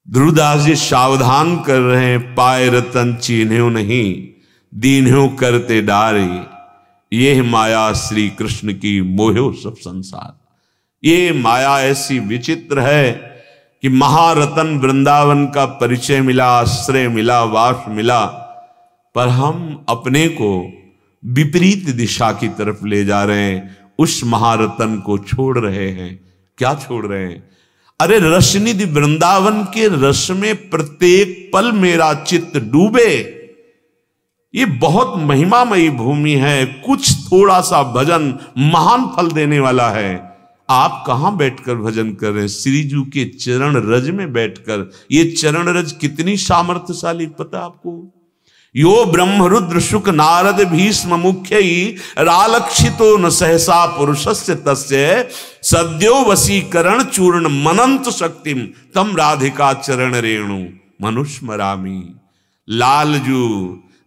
Speaker 1: ध्रुवदास जी सावधान कर रहे हैं, पाए रतन चीन्ह्यो नहीं, दीन्ह्यो करते डारे, ये माया श्री कृष्ण की मोह्यो सब संसार। ये माया ऐसी विचित्र है कि महारतन वृंदावन का परिचय मिला, आश्रय मिला, वास मिला, पर हम अपने को विपरीत दिशा की तरफ ले जा रहे हैं। उस महारतन को छोड़ रहे हैं। क्या छोड़ रहे हैं? अरे रसनिधि वृंदावन के रस में प्रत्येक पल मेरा चित्त डूबे। ये बहुत महिमामयी भूमि है। कुछ थोड़ा सा भजन महान फल देने वाला है। आप कहां बैठकर भजन कर रहे हैं? श्री जी के चरण रज में बैठकर। ये चरण रज कितनी सामर्थ्यशाली, पता आपको? यो ब्रह्म रुद्र शुक नारद भीष्म मुख्य रालक्षितो न सहसा पुरुषस्य तस्य, सद्यो वशीकरण चूर्ण मनंत शक्तिम तम राधिका चरण रेणु मनुष्मरामी। लालजू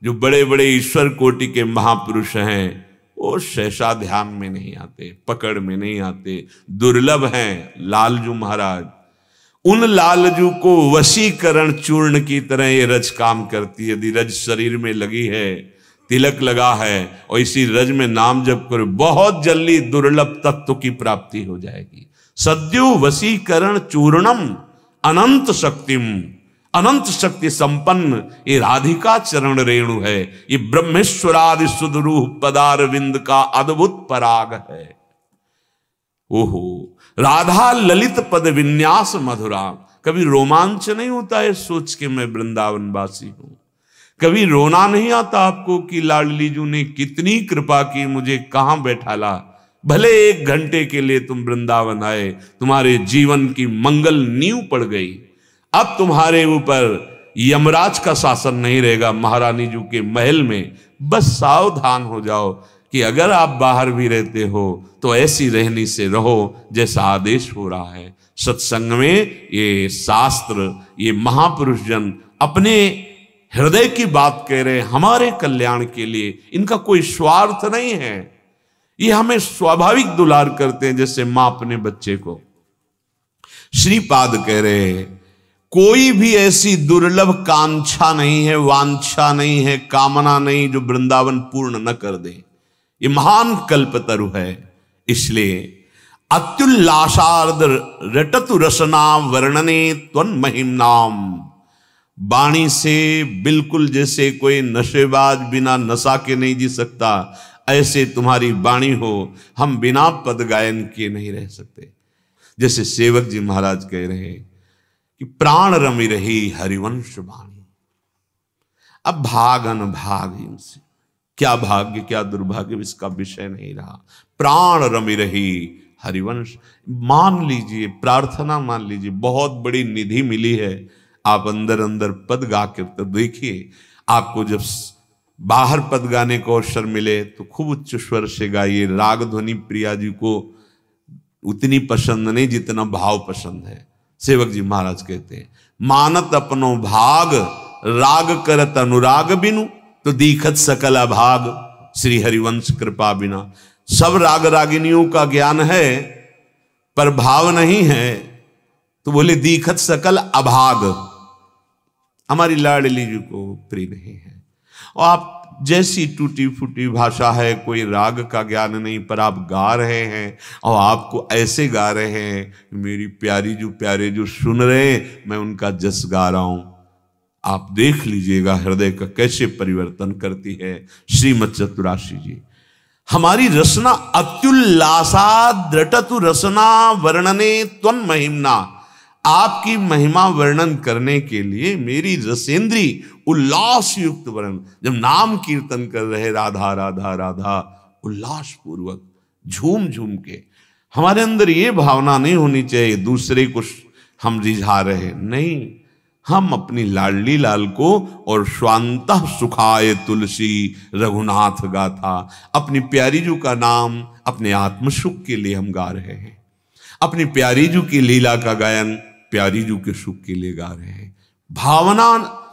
Speaker 1: जो बड़े बड़े ईश्वर कोटि के महापुरुष हैं, वो सहसा ध्यान में नहीं आते, पकड़ में नहीं आते, दुर्लभ हैं लालजू महाराज। उन लालजू को वशीकरण चूर्ण की तरह ये रज काम करती है। यदि रज शरीर में लगी है, तिलक लगा है और इसी रज में नाम जप करो, बहुत जल्दी दुर्लभ तत्व की प्राप्ति हो जाएगी। सद्यो वशीकरण चूर्णम अनंत शक्तिम, अनंत शक्ति संपन्न ये राधिका चरण रेणु है। ये ब्रह्मेश्वरादि सुदरूह पदार विंद का अद्भुत पराग है। ओहो, राधा ललित पद विन्यास मधुरा। कभी रोमांच नहीं होता है सोच के मैं वृंदावन वासी हूं? कभी रोना नहीं आता आपको कि लाडली जी ने कितनी कृपा की, मुझे कहां बैठाला? भले 1 घंटे के लिए तुम वृंदावन आए, तुम्हारे जीवन की मंगल नींव पड़ गई। अब तुम्हारे ऊपर यमराज का शासन नहीं रहेगा महारानी जी के महल में। बस सावधान हो जाओ कि अगर आप बाहर भी रहते हो तो ऐसी रहनी से रहो जैसा आदेश हो रहा है। सत्संग में ये शास्त्र, ये महापुरुष जन अपने हृदय की बात कह रहे हैं, हमारे कल्याण के लिए। इनका कोई स्वार्थ नहीं है। ये हमें स्वाभाविक दुलार करते हैं जैसे मां अपने बच्चे को। श्रीपाद कह रहे हैं, कोई भी ऐसी दुर्लभ कांक्षा नहीं है, वांछा नहीं है, कामना नहीं जो वृंदावन पूर्ण न कर दे। ये महान कल्पतरु है। इसलिए अत्युल्लासार्द रटतु रसना वर्णने त्वन महिमनाम। वाणी से बिल्कुल जैसे कोई नशेबाज बिना नशा के नहीं जी सकता, ऐसे तुम्हारी वाणी हो। हम बिना पद गायन किए नहीं रह सकते। जैसे सेवक जी महाराज कह रहे हैं कि प्राण रमी रही हरिवंश वाणी। अब भाग अनभाग इनसे क्या भाग्य क्या दुर्भाग्य इसका विषय नहीं रहा। प्राण रमी रही हरिवंश। मान लीजिए, प्रार्थना मान लीजिए, बहुत बड़ी निधि मिली है। आप अंदर अंदर पद गा कर तो देखिए, आपको जब बाहर पद गाने को अवसर मिले तो खूब उच्च स्वर से गाइए। राग ध्वनि प्रिया जी को उतनी पसंद नहीं जितना भाव पसंद है। सेवक जी महाराज कहते हैं, मानत अपनो भाग राग करत अनुराग बिनु, तो दीखत सकल अभाग श्री हरिवंश कृपा बिना। सब राग रागिनियों का ज्ञान है पर भाव नहीं है, तो बोले दीखत सकल अभाग। हमारी लाडली जी को प्रिय नहीं है। और आप जैसी टूटी फूटी भाषा है, कोई राग का ज्ञान नहीं, पर आप गा रहे हैं और आपको ऐसे गा रहे हैं, मेरी प्यारी जो प्यारे जो सुन रहे हैं, मैं उनका जस गा रहा हूं। आप देख लीजिएगा हृदय का कैसे परिवर्तन करती है श्रीमद चतुराशी जी। हमारी रसना अत्युल्लासा द्रटतु रसना वर्णने त्वन महिमना। आपकी महिमा वर्णन करने के लिए मेरी रसेंद्री उल्लास युक्त वर्ण, जब नाम कीर्तन कर रहे राधा राधा राधा, उल्लास पूर्वक झूम झूम के हमारे अंदर ये भावना नहीं होनी चाहिए दूसरे को हम रिझा रहे, नहीं, हम अपनी लाडली लाल को और स्वांतः सुखाए तुलसी रघुनाथ गाथा, अपनी प्यारी जू का नाम अपने आत्म सुख के लिए हम गा रहे हैं, अपनी प्यारी जू की लीला का गायन प्यारी जू के सुख के लिए गा रहे हैं। भावना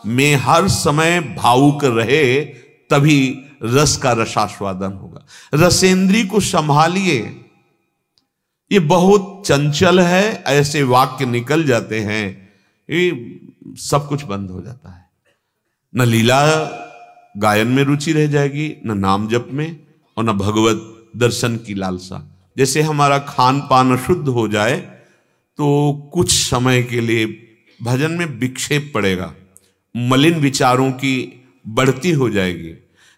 Speaker 1: में हर समय भावुक रहे, तभी रस का रसास्वादन होगा। रसेंद्री को संभालिए, ये बहुत चंचल है, ऐसे वाक्य निकल जाते हैं, ये सब कुछ बंद हो जाता है। न लीला गायन में रुचि रह जाएगी, न नाम जप में, और न भगवत दर्शन की लालसा। जैसे हमारा खान पान शुद्ध हो जाए तो कुछ समय के लिए भजन में विक्षेप पड़ेगा, मलिन विचारों की बढ़ती हो जाएगी,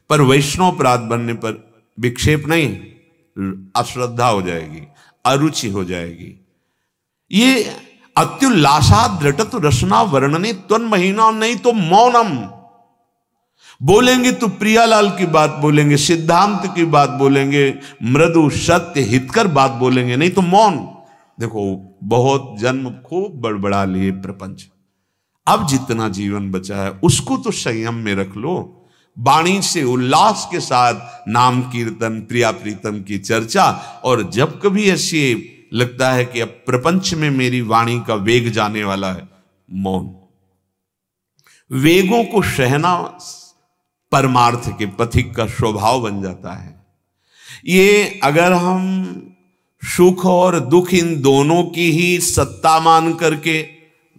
Speaker 1: पर वैष्णव अपराध बनने पर विक्षेप नहीं, अश्रद्धा हो जाएगी, अरुचि हो जाएगी। ये अत्युल्लासा दृटत रसना वर्णने त्वन महीना, नहीं तो मौनम। बोलेंगे तो प्रियालाल की बात बोलेंगे, सिद्धांत की बात बोलेंगे, मृदु सत्य हितकर बात बोलेंगे, नहीं तो मौन। देखो बहुत जन्म खूब बड़बड़ा लिए प्रपंच, अब जितना जीवन बचा है उसको तो संयम में रख लो। वाणी से उल्लास के साथ नाम कीर्तन, प्रिया प्रीतम की चर्चा, और जब कभी ऐसी लगता है कि अब प्रपंच में मेरी वाणी का वेग जाने वाला है, मौन। वेगों को सहना परमार्थ के पथिक का स्वभाव बन जाता है। ये अगर हम सुख और दुख इन दोनों की ही सत्ता मान करके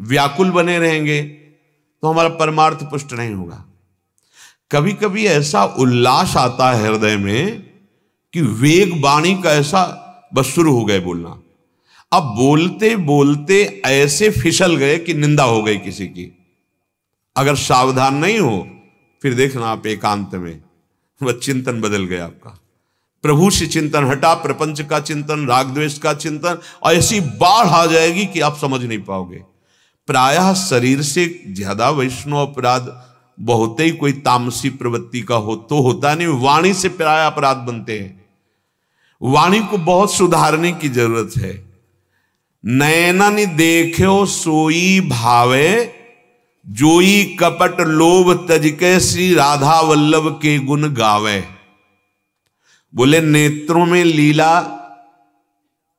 Speaker 1: व्याकुल बने रहेंगे तो हमारा परमार्थ पुष्ट नहीं होगा। कभी कभी ऐसा उल्लास आता है हृदय में कि वेग वाणी का ऐसा बस शुरू हो गए बोलना, अब बोलते बोलते ऐसे फिसल गए कि निंदा हो गई किसी की। अगर सावधान नहीं हो फिर देखना आप एकांत में वह चिंतन बदल गया आपका, प्रभु से चिंतन हटा, प्रपंच का चिंतन, राग द्वेष का चिंतन, और ऐसी बाढ़ आ जाएगी कि आप समझ नहीं पाओगे। प्रायः शरीर से ज्यादा वैष्णव अपराध बहुत ही कोई तामसी प्रवृत्ति का हो तो होता नहीं, वाणी से प्राय अपराध बनते हैं। वाणी को बहुत सुधारने की जरूरत है। नैनन देखो सोई भावे, जोई कपट लोभ तजके श्री राधा वल्लभ के गुण गावे। बोले नेत्रों में लीला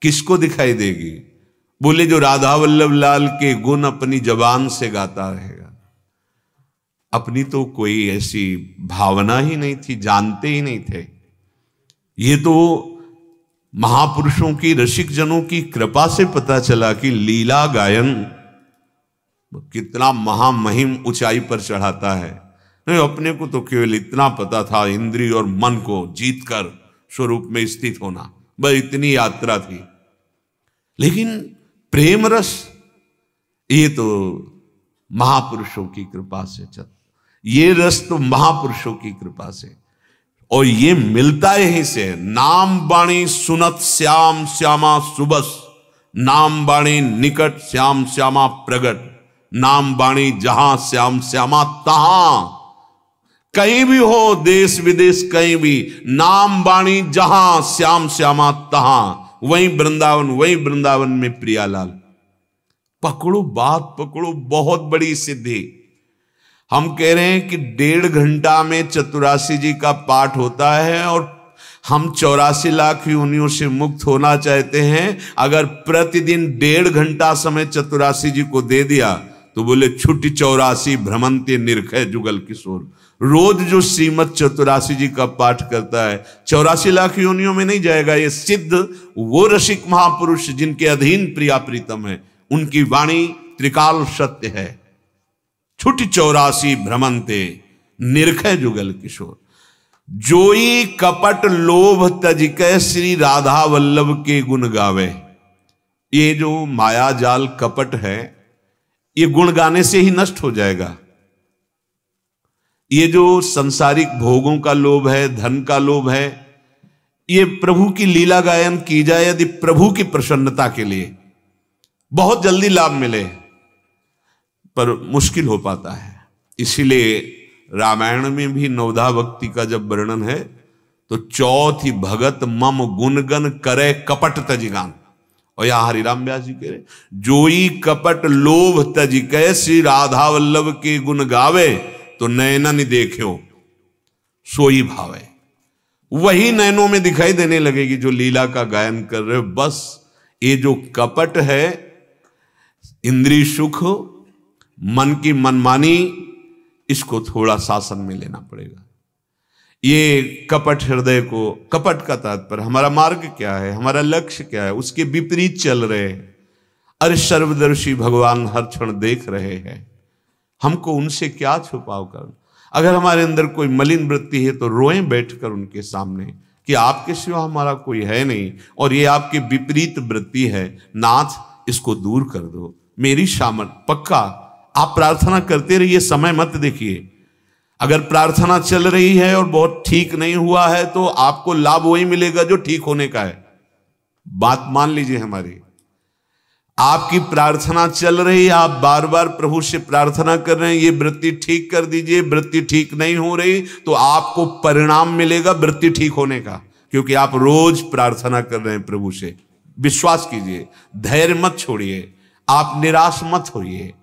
Speaker 1: किसको दिखाई देगी? बोले जो राधा वल्लभ लाल के गुण अपनी जबान से गाता रहेगा। अपनी तो कोई ऐसी भावना ही नहीं थी, जानते ही नहीं थे। ये तो महापुरुषों की, रसिक जनों की कृपा से पता चला कि लीला गायन कितना महामहिम ऊंचाई पर चढ़ाता है। नहीं, अपने को तो केवल इतना पता था, इंद्रिय और मन को जीतकर स्वरूप में स्थित होना, बस इतनी यात्रा थी। लेकिन प्रेम रस ये तो महापुरुषों की कृपा से चल, ये रस तो महापुरुषों की कृपा से, और ये मिलता यहीं से। नाम बाणी सुनत श्याम श्यामा सुबस, नाम बाणी निकट श्याम श्यामा प्रगट, नाम बाणी जहां श्याम श्यामा तहां। कहीं भी हो देश विदेश कहीं भी, नाम बाणी जहां श्याम श्यामा तहां, वहीं वृंदावन में प्रियालाल। पकड़ो बात, पकड़ो, बहुत बड़ी सिद्धि। हम कह रहे हैं कि 1.5 घंटा में चतुरासी जी का पाठ होता है, और हम 84 लाख योनियों से मुक्त होना चाहते हैं। अगर प्रतिदिन 1.5 घंटा समय चतुरासी जी को दे दिया तो बोले छुट्टी 84 भ्रमंते निरखय जुगल किशोर। रोज जो श्रीमद चतुरासी जी का पाठ करता है 84 लाख योनियों में नहीं जाएगा। ये सिद्ध वो रसिक महापुरुष जिनके अधीन प्रिया प्रीतम है, उनकी वाणी त्रिकाल सत्य है। छुट्टी 84 भ्रमंते निरखय जुगल किशोर, जोई कपट लोभ तजिकै श्री राधा वल्लभ के गुण गावे। ये जो माया जाल कपट है, ये गुण गाने से ही नष्ट हो जाएगा। ये जो संसारिक भोगों का लोभ है, धन का लोभ है, ये प्रभु की लीला गायन की जाए यदि प्रभु की प्रसन्नता के लिए, बहुत जल्दी लाभ मिले, पर मुश्किल हो पाता है। इसीलिए रामायण में भी नवधा भक्ति का जब वर्णन है तो चौथी भगत मम गुणगन करे कपट तजिगान। और यहां हरिराम व्यास जी कह रहे, जोई कपट लोभ तजिकै श्री राधा वल्लभ के गुण गावे, तो नैनन देख्यो सोई भावे। वही नैनों में दिखाई देने लगेगी जो लीला का गायन कर रहे हो। बस ये जो कपट है, इंद्रिय सुख, मन की मनमानी, इसको थोड़ा शासन में लेना पड़ेगा। ये कपट हृदय को, कपट का तात्पर्य हमारा मार्ग क्या है, हमारा लक्ष्य क्या है, उसके विपरीत चल रहे हैं। अरे सर्वदर्शी भगवान हर क्षण देख रहे हैं, हमको उनसे क्या छुपाव कर। अगर हमारे अंदर कोई मलिन वृत्ति है तो रोएं बैठकर उनके सामने कि आपके सिवा हमारा कोई है नहीं, और ये आपकी विपरीत वृत्ति है, नाथ इसको दूर कर दो। मेरी सामर्थ, पक्का आप प्रार्थना करते रहिए, समय मत देखिए। अगर प्रार्थना चल रही है और बहुत ठीक नहीं हुआ है तो आपको लाभ वही मिलेगा जो ठीक होने का है। बात मान लीजिए हमारी, आपकी प्रार्थना चल रही है, आप बार बार प्रभु से प्रार्थना कर रहे हैं, ये वृत्ति ठीक कर दीजिए, वृत्ति ठीक नहीं हो रही तो आपको परिणाम मिलेगा वृत्ति ठीक होने का, क्योंकि आप रोज प्रार्थना कर रहे हैं प्रभु से। विश्वास कीजिए, धैर्य मत छोड़िए, आप निराश मत होइए।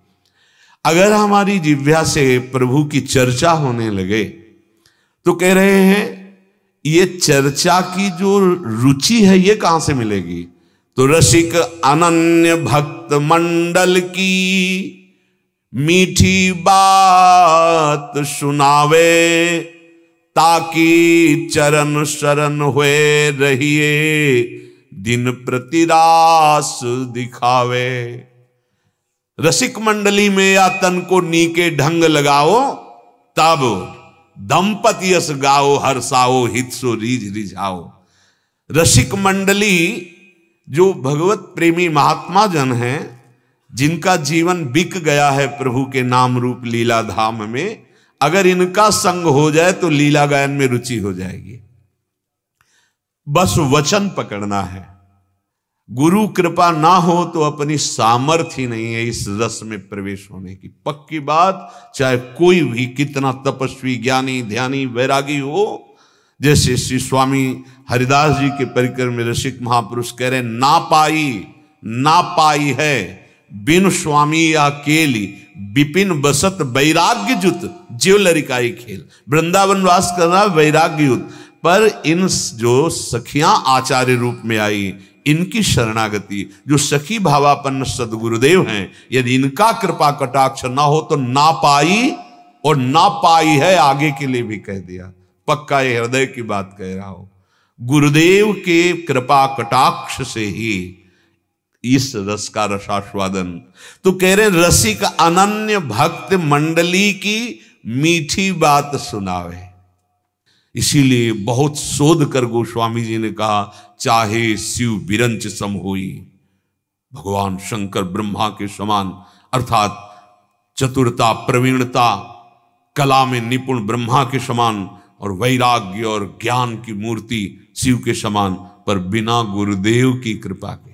Speaker 1: अगर हमारी जिह्वा से प्रभु की चर्चा होने लगे तो कह रहे हैं ये चर्चा की जो रुचि है ये कहां से मिलेगी? तो रसिक अनन्य भक्त मंडल की मीठी बात सुनावे, ताकि चरण शरण हुए रहिए दिन प्रति रास दिखावे। रसिक मंडली में या तन को नीके ढंग लगाओ, तब दंपति यस गाओ हर्षाओ हित सो रीझ रिझाओ। रसिक मंडली जो भगवत प्रेमी महात्मा जन हैं, जिनका जीवन बिक गया है प्रभु के नाम रूप लीला धाम में, अगर इनका संग हो जाए तो लीला गायन में रुचि हो जाएगी। बस वचन पकड़ना है। गुरु कृपा ना हो तो अपनी सामर्थ्य नहीं है इस रस में प्रवेश होने की। पक्की बात, चाहे कोई भी कितना तपस्वी, ज्ञानी, ध्यानी, वैरागी हो। जैसे श्री स्वामी हरिदास जी के परिकर में रसिक महापुरुष कह रहे, ना पाई है बिन स्वामी अकेली, विपिन बसत वैराग्य जुत जीव लरिकाई खेल। वृंदावन वास कर रहा वैराग्य युत, पर इन जो सखियां आचार्य रूप में आई, इनकी शरणागति, जो सखी भावापन्न सदगुरुदेव हैं, यदि इनका कृपा कटाक्ष ना हो तो ना पाई, और ना पाई है आगे के लिए भी कह दिया। पक्का ये हृदय की बात कह रहा हो। गुरुदेव के कृपा कटाक्ष से ही इस रस का रसास्वादन। तो कह रहे रसिक अनन्य भक्त मंडली की मीठी बात सुनावे। इसीलिए बहुत शोध कर गोस्वामी जी ने कहा, चाहे शिव बिरंच सम होई, भगवान शंकर ब्रह्मा के समान, अर्थात चतुरता, प्रवीणता, कला में निपुण ब्रह्मा के समान, और वैराग्य और ज्ञान की मूर्ति शिव के समान, पर बिना गुरुदेव की कृपा के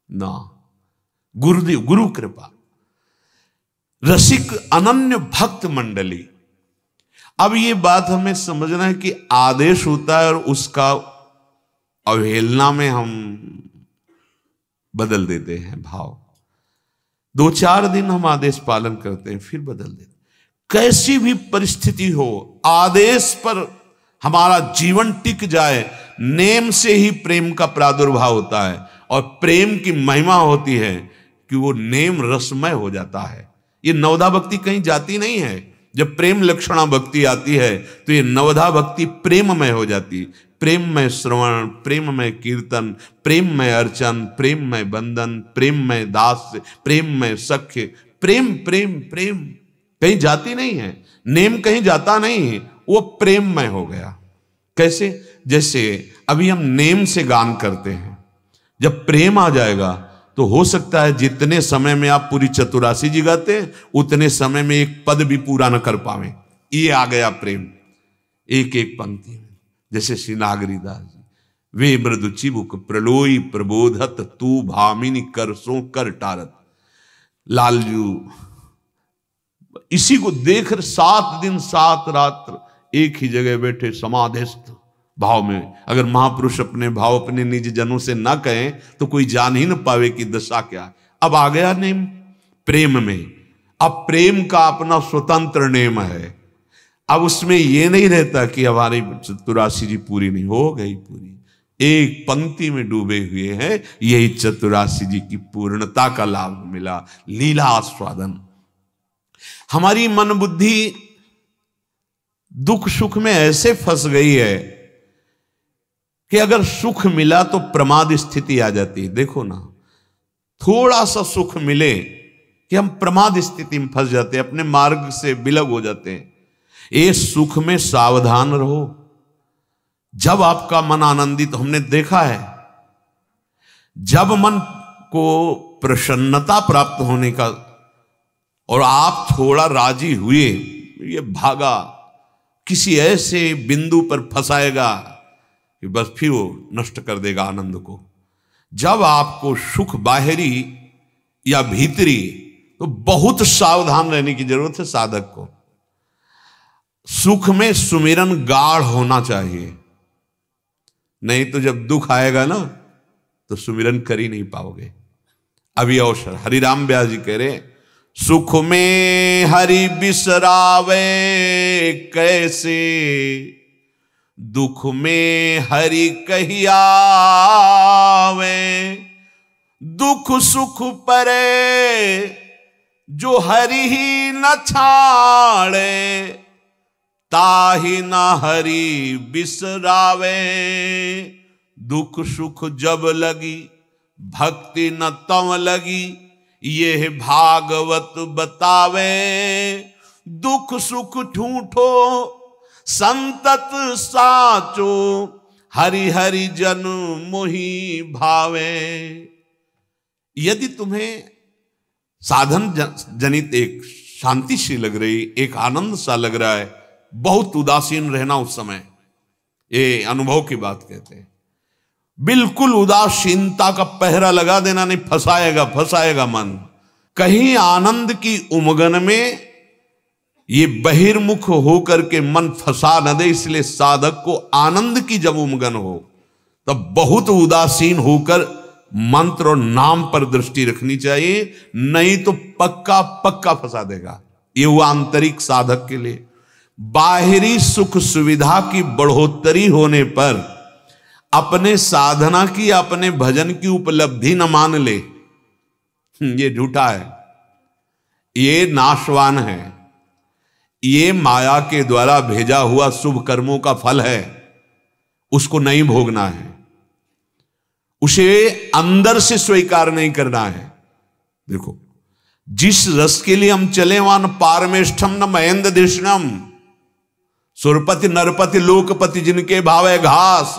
Speaker 1: ना। गुरुदेव, गुरु कृपा। रसिक अनन्य भक्त मंडली। अब ये बात हमें समझना है कि आदेश होता है और उसका अवहेलना में हम बदल देते हैं भाव। 2-4 दिन हम आदेश पालन करते हैं, फिर बदल देते हैं। कैसी भी परिस्थिति हो, आदेश पर हमारा जीवन टिक जाए। नेम से ही प्रेम का प्रादुर्भाव होता है, और प्रेम की महिमा होती है कि वो नेम रसमय हो जाता है। ये नवधा भक्ति कहीं जाती नहीं है। जब प्रेम लक्षणा भक्ति आती है तो ये नवधा भक्ति प्रेममय हो जाती। प्रेममय श्रवण, प्रेममय कीर्तन, प्रेममय अर्चन, प्रेममय बंधन, प्रेममय दास, प्रेममय सख्य, प्रेम प्रेम प्रेम कहीं जाती नहीं है। नेम कहीं जाता नहीं है, वो प्रेममय हो गया। कैसे? जैसे अभी हम नेम से गान करते हैं, जब प्रेम आ जाएगा तो हो सकता है जितने समय में आप पूरी चतुरासी जी गाते हैं, उतने समय में एक पद भी पूरा न कर पावे। ये आ गया प्रेम एक एक पंक्ति में। जैसे श्री नागरीदास जी, वे मृदु चिबुक प्रलोई प्रबोधत, तू भामिनी करसों कर टारत। लालजू इसी को देख 7 दिन 7 रात्र एक ही जगह बैठे समाधिस्थ भाव में। अगर महापुरुष अपने भाव अपने निज जनों से ना कहें तो कोई जान ही न पावे कि दशा क्या है। अब आ गया नेम प्रेम में। अब प्रेम का अपना स्वतंत्र नेम है। अब उसमें यह नहीं रहता कि हमारी चतुरासी जी पूरी नहीं हो गई, पूरी एक पंक्ति में डूबे हुए हैं। यही चतुरासी जी की पूर्णता का लाभ मिला, लीला आस्वादन। हमारी मन बुद्धि दुख सुख में ऐसे फंस गई है कि अगर सुख मिला तो प्रमाद स्थिति आ जाती है। देखो ना, थोड़ा सा सुख मिले कि हम प्रमाद स्थिति में फंस जाते हैं, अपने मार्ग से विलग हो जाते हैं। ये सुख में सावधान रहो। जब आपका मन आनंदित, हमने देखा है, जब मन को प्रसन्नता प्राप्त होने का और आप थोड़ा राजी हुए, ये भागा किसी ऐसे बिंदु पर फंसाएगा कि बस फिर वो नष्ट कर देगा आनंद को। जब आपको सुख बाहरी या भीतरी, तो बहुत सावधान रहने की जरूरत है साधक को। सुख में सुमिरन गाढ़ होना चाहिए, नहीं तो जब दुख आएगा ना तो सुमिरन कर ही नहीं पाओगे। अभी अवसर हरिराम व्यास जी कह रहे, सुख में हरि बिसरावे कैसे, दुख में हरि कहियावे, दुख सुख परे जो हरि ही न छाड़े, ताहि न हरि बिसरावे, दुख सुख जब लगी भक्ति न तम लगी, ये भागवत बतावे, दुख सुख ठूठो संतत साचो, हरि हरि जन मोहि भावे। यदि तुम्हें साधन जनित एक शांति सी लग रही, एक आनंद सा लग रहा है, बहुत उदासीन रहना उस समय, ये अनुभव की बात कहते हैं। बिल्कुल उदासीनता का पहरा लगा देना नहीं, फंसाएगा मन। कहीं आनंद की उमगन में ये बहिर्मुख होकर के मन फंसा न दे, इसलिए साधक को आनंद की जब उमगन हो तब बहुत उदासीन होकर मंत्र और नाम पर दृष्टि रखनी चाहिए, नहीं तो पक्का पक्का फंसा देगा। ये हुआ आंतरिक साधक के लिए। बाहरी सुख सुविधा की बढ़ोतरी होने पर अपने साधना की, अपने भजन की उपलब्धि न मान ले, ये झूठा है, ये नाशवान है, ये माया के द्वारा भेजा हुआ शुभ कर्मों का फल है, उसको नहीं भोगना है, उसे अंदर से स्वीकार नहीं करना है। देखो, जिस रस के लिए हम चले वहां न पारमेष्ठम न महेंद्र दृष्णम, सुरपति नरपति लोकपति जिनके भावे घास,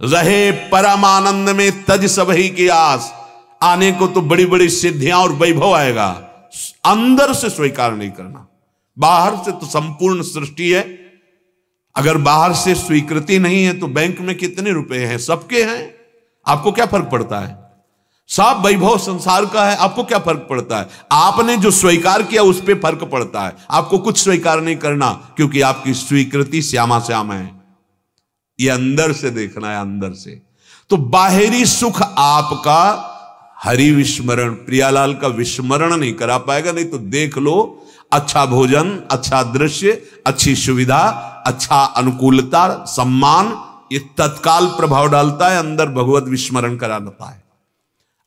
Speaker 1: रहे परम आनंद में तज सबही की आस। आने को तो बड़ी बड़ी सिद्धियां और वैभव आएगा, अंदर से स्वीकार नहीं करना। बाहर से तो संपूर्ण सृष्टि है, अगर बाहर से स्वीकृति नहीं है तो बैंक में कितने रुपए हैं, सबके हैं, आपको क्या फर्क पड़ता है? सब वैभव संसार का है, आपको क्या फर्क पड़ता है? आपने जो स्वीकार किया उस पर फर्क पड़ता है। आपको कुछ स्वीकार नहीं करना, क्योंकि आपकी स्वीकृति श्यामा श्याम है। ये अंदर से देखना है, अंदर से। तो बाहरी सुख आपका हरि विस्मरण, प्रियालाल का विस्मरण नहीं करा पाएगा। नहीं तो देख लो, अच्छा भोजन, अच्छा दृश्य, अच्छी सुविधा, अच्छा अनुकूलता, सम्मान, ये तत्काल प्रभाव डालता है, अंदर भगवत विस्मरण कराता है।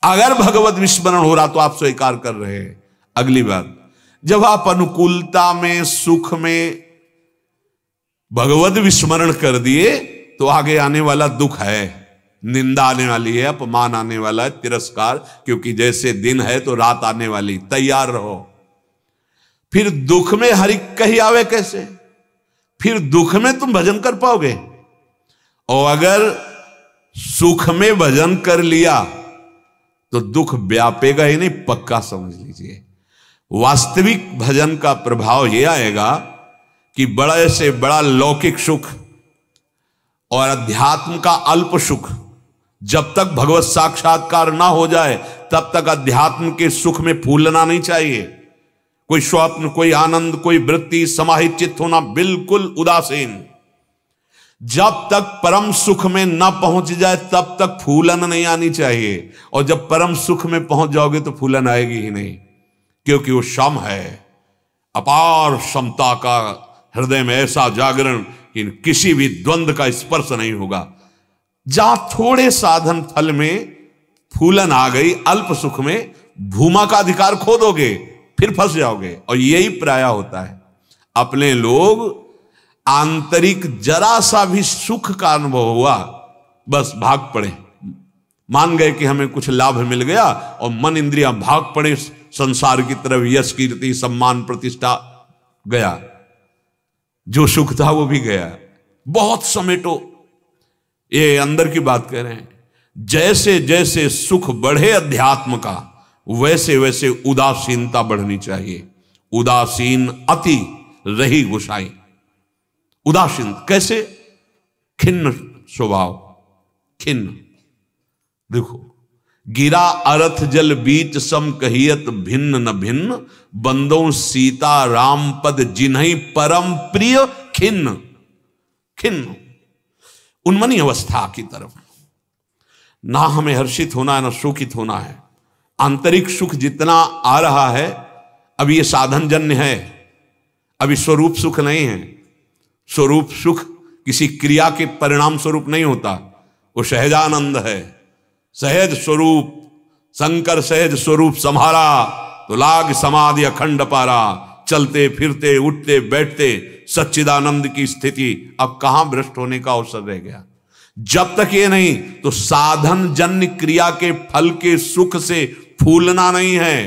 Speaker 1: अगर भगवत विस्मरण हो रहा तो आप स्वीकार कर रहे हैं। अगली बात, जब आप अनुकूलता में, सुख में भगवत विस्मरण कर दिए तो आगे आने वाला दुख है, निंदा आने वाली है, अपमान आने वाला है, तिरस्कार, क्योंकि जैसे दिन है तो रात आने वाली, तैयार रहो। फिर दुख में हरि कही आवे कैसे? फिर दुख में तुम भजन कर पाओगे? और अगर सुख में भजन कर लिया तो दुख व्यापेगा ही नहीं, पक्का समझ लीजिए। वास्तविक भजन का प्रभाव यह आएगा कि बड़े से बड़ा लौकिक सुख और अध्यात्म का अल्प सुख, जब तक भगवत साक्षात्कार ना हो जाए तब तक अध्यात्म के सुख में फूलना नहीं चाहिए। कोई स्वप्न, कोई आनंद, कोई वृत्ति, समाहित चित्त होना, बिल्कुल उदासीन। जब तक परम सुख में न पहुंच जाए तब तक फूलन नहीं आनी चाहिए, और जब परम सुख में पहुंच जाओगे तो फूलन आएगी ही नहीं, क्योंकि वो सम है, अपार समता का हृदय में ऐसा जागरण कि किसी भी द्वंद्व का स्पर्श नहीं होगा। जहां थोड़े साधन फल में फूलन आ गई, अल्प सुख में भूमा का अधिकार खो दोगे, फिर फंस जाओगे। और यही प्राय होता है, अपने लोग आंतरिक जरा सा भी सुख का अनुभव हुआ, बस भाग पड़े, मान गए कि हमें कुछ लाभ मिल गया, और मन इंद्रियां भाग पड़े संसार की तरफ, यश कीर्ति सम्मान प्रतिष्ठा गया, जो सुख था वो भी गया। बहुत समेटो, ये अंदर की बात कह रहे हैं। जैसे जैसे सुख बढ़े अध्यात्म का, वैसे वैसे उदासीनता बढ़नी चाहिए। उदासीन अति रही गुसाई। उदासीन कैसे? खिन्न स्वभाव, खिन्न। देखो, गिरा अरथ जल बीच सम कहियत भिन्न न भिन्न, बंदों सीता राम पद जिन्हीं परम प्रिय खिन्न। खिन्न उन्मनी अवस्था की तरफ, ना हमें हर्षित होना है ना शोकित होना है। आंतरिक सुख जितना आ रहा है अभी ये साधन जन्य है, अभी स्वरूप सुख नहीं है। स्वरूप सुख किसी क्रिया के परिणाम स्वरूप नहीं होता, वो सहजानंद है, सहज स्वरूप। शंकर सहज स्वरूप संभारा तो लाग समाधि अखंड पारा, चलते फिरते उठते बैठते सच्चिदानंद की स्थिति। अब कहां भ्रष्ट होने का अवसर रह गया? जब तक ये नहीं तो साधन जन्य क्रिया के फल के सुख से फूलना नहीं है।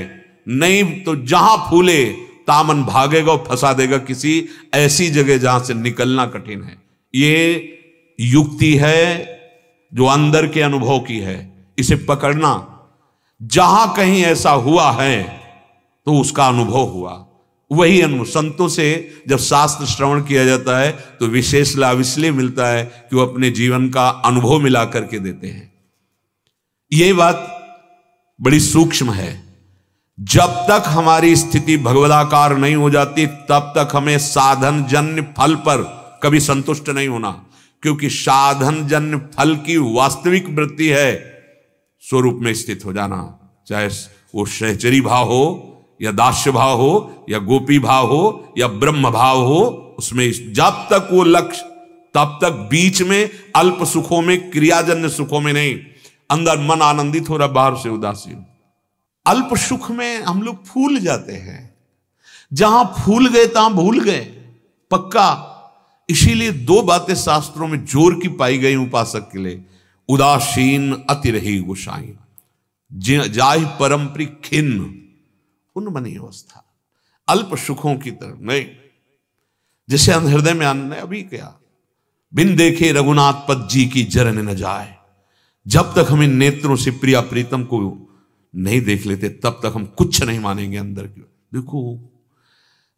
Speaker 1: नहीं तो जहां फूले तामन भागेगा और फंसा देगा किसी ऐसी जगह जहां से निकलना कठिन है। ये युक्ति है जो अंदर के अनुभव की है, इसे पकड़ना। जहां कहीं ऐसा हुआ है तो उसका अनुभव हुआ, वही अनुभव। संतों से जब शास्त्र श्रवण किया जाता है तो विशेष लाभ इसलिए मिलता है कि वो अपने जीवन का अनुभव मिला करके देते हैं। ये बात बड़ी सूक्ष्म है। जब तक हमारी स्थिति भगवदाकार नहीं हो जाती तब तक हमें साधन जन्य फल पर कभी संतुष्ट नहीं होना, क्योंकि साधन जन्य फल की वास्तविक वृत्ति है स्वरूप में स्थित हो जाना। चाहे वो सहचरी भाव हो या दास्य भाव हो या गोपी भाव हो या ब्रह्म भाव हो, उसमें जब तक वो लक्ष्य, तब तक बीच में अल्प सुखों में, क्रियाजन्य सुखों में नहीं। अंदर मन आनंदित हो रहा, बाहर से उदासीन। अल्प सुख में हम लोग फूल जाते हैं, जहां फूल गए तहां भूल गए, पक्का। इसीलिए दो बातें शास्त्रों में जोर की पाई गई उपासक के लिए। उदासीन अति रही गुसाई, जाहि परम प्रिय खिन्न। उन्मनी अवस्था, अल्प सुखों की तरफ नहीं। जैसे हृदय में आनंद है, अभी क्या, बिन देखे रघुनाथ पद जी की जरन न जाए। जब तक हमें नेत्रों से प्रिया प्रीतम को नहीं देख लेते तब तक हम कुछ नहीं मानेंगे अंदर की। देखो,